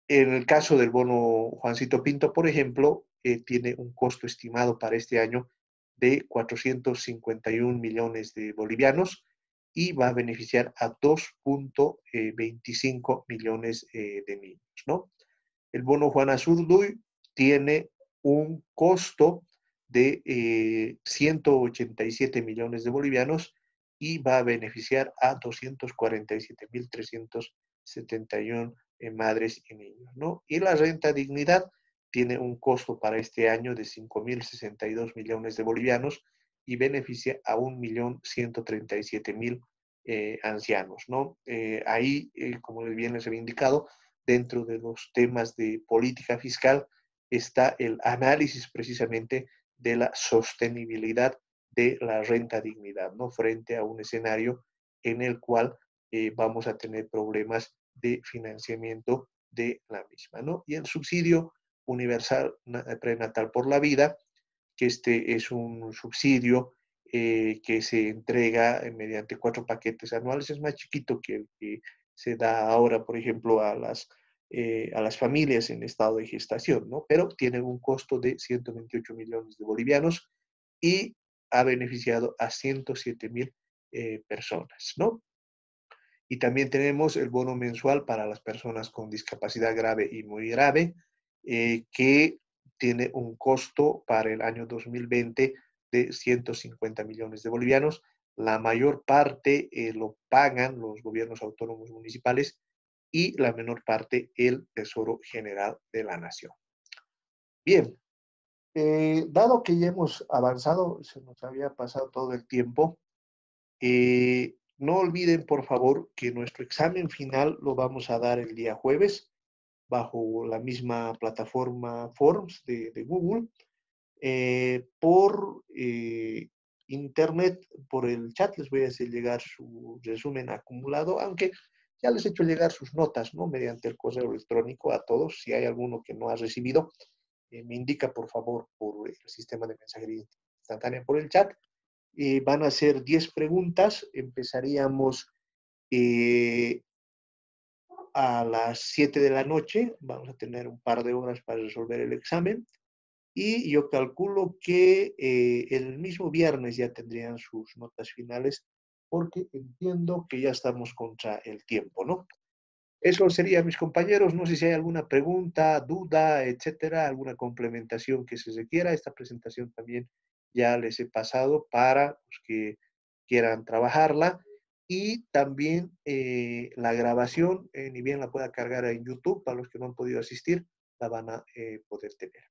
En el caso del bono Juancito Pinto, por ejemplo, tiene un costo estimado para este año de 451 millones de bolivianos y va a beneficiar a 2.25 millones de niños, ¿no? El bono Juana Azurduy tiene un costo de 187 millones de bolivianos y va a beneficiar a 247.371 madres y niños, ¿no? Y la renta dignidad tiene un costo para este año de 5.062 millones de bolivianos y beneficia a 1.137.000 ancianos, ¿no? Ahí, como bien les había indicado, dentro de los temas de política fiscal está el análisis precisamente de la sostenibilidad de la renta dignidad, ¿no? Frente a un escenario en el cual vamos a tener problemas de financiamiento de la misma, ¿no? Y el subsidio universal prenatal por la vida, que este es un subsidio que se entrega mediante 4 paquetes anuales, es más chiquito que el que se da ahora, por ejemplo, a las familias en estado de gestación, ¿no? Pero tiene un costo de 128 millones de bolivianos y ha beneficiado a 107.000 personas, ¿no? Y también tenemos el bono mensual para las personas con discapacidad grave y muy grave, que tiene un costo para el año 2020 de 150 millones de bolivianos. La mayor parte lo pagan los gobiernos autónomos municipales y la menor parte el Tesoro General de la Nación. Bien, dado que ya hemos avanzado, se nos había pasado todo el tiempo, no olviden, por favor, que nuestro examen final lo vamos a dar el día jueves bajo la misma plataforma Forms de Google, por internet, por el chat. Les voy a hacer llegar su resumen acumulado, aunque ya les he hecho llegar sus notas, ¿no? Mediante el correo electrónico a todos. Si hay alguno que no ha recibido, me indica, por favor, por el sistema de mensajería instantánea por el chat. Van a ser 10 preguntas. Empezaríamos eh, a las 7 de la noche. Vamos a tener un par de horas para resolver el examen. Y yo calculo que el mismo viernes ya tendrían sus notas finales, porque entiendo que ya estamos contra el tiempo, ¿no? Eso sería, mis compañeros. No sé si hay alguna pregunta, duda, etcétera, alguna complementación que se requiera. Esta presentación también ya les he pasado para los que quieran trabajarla. Y también la grabación, ni bien la pueda cargar en YouTube, para los que no han podido asistir, la van a poder tener.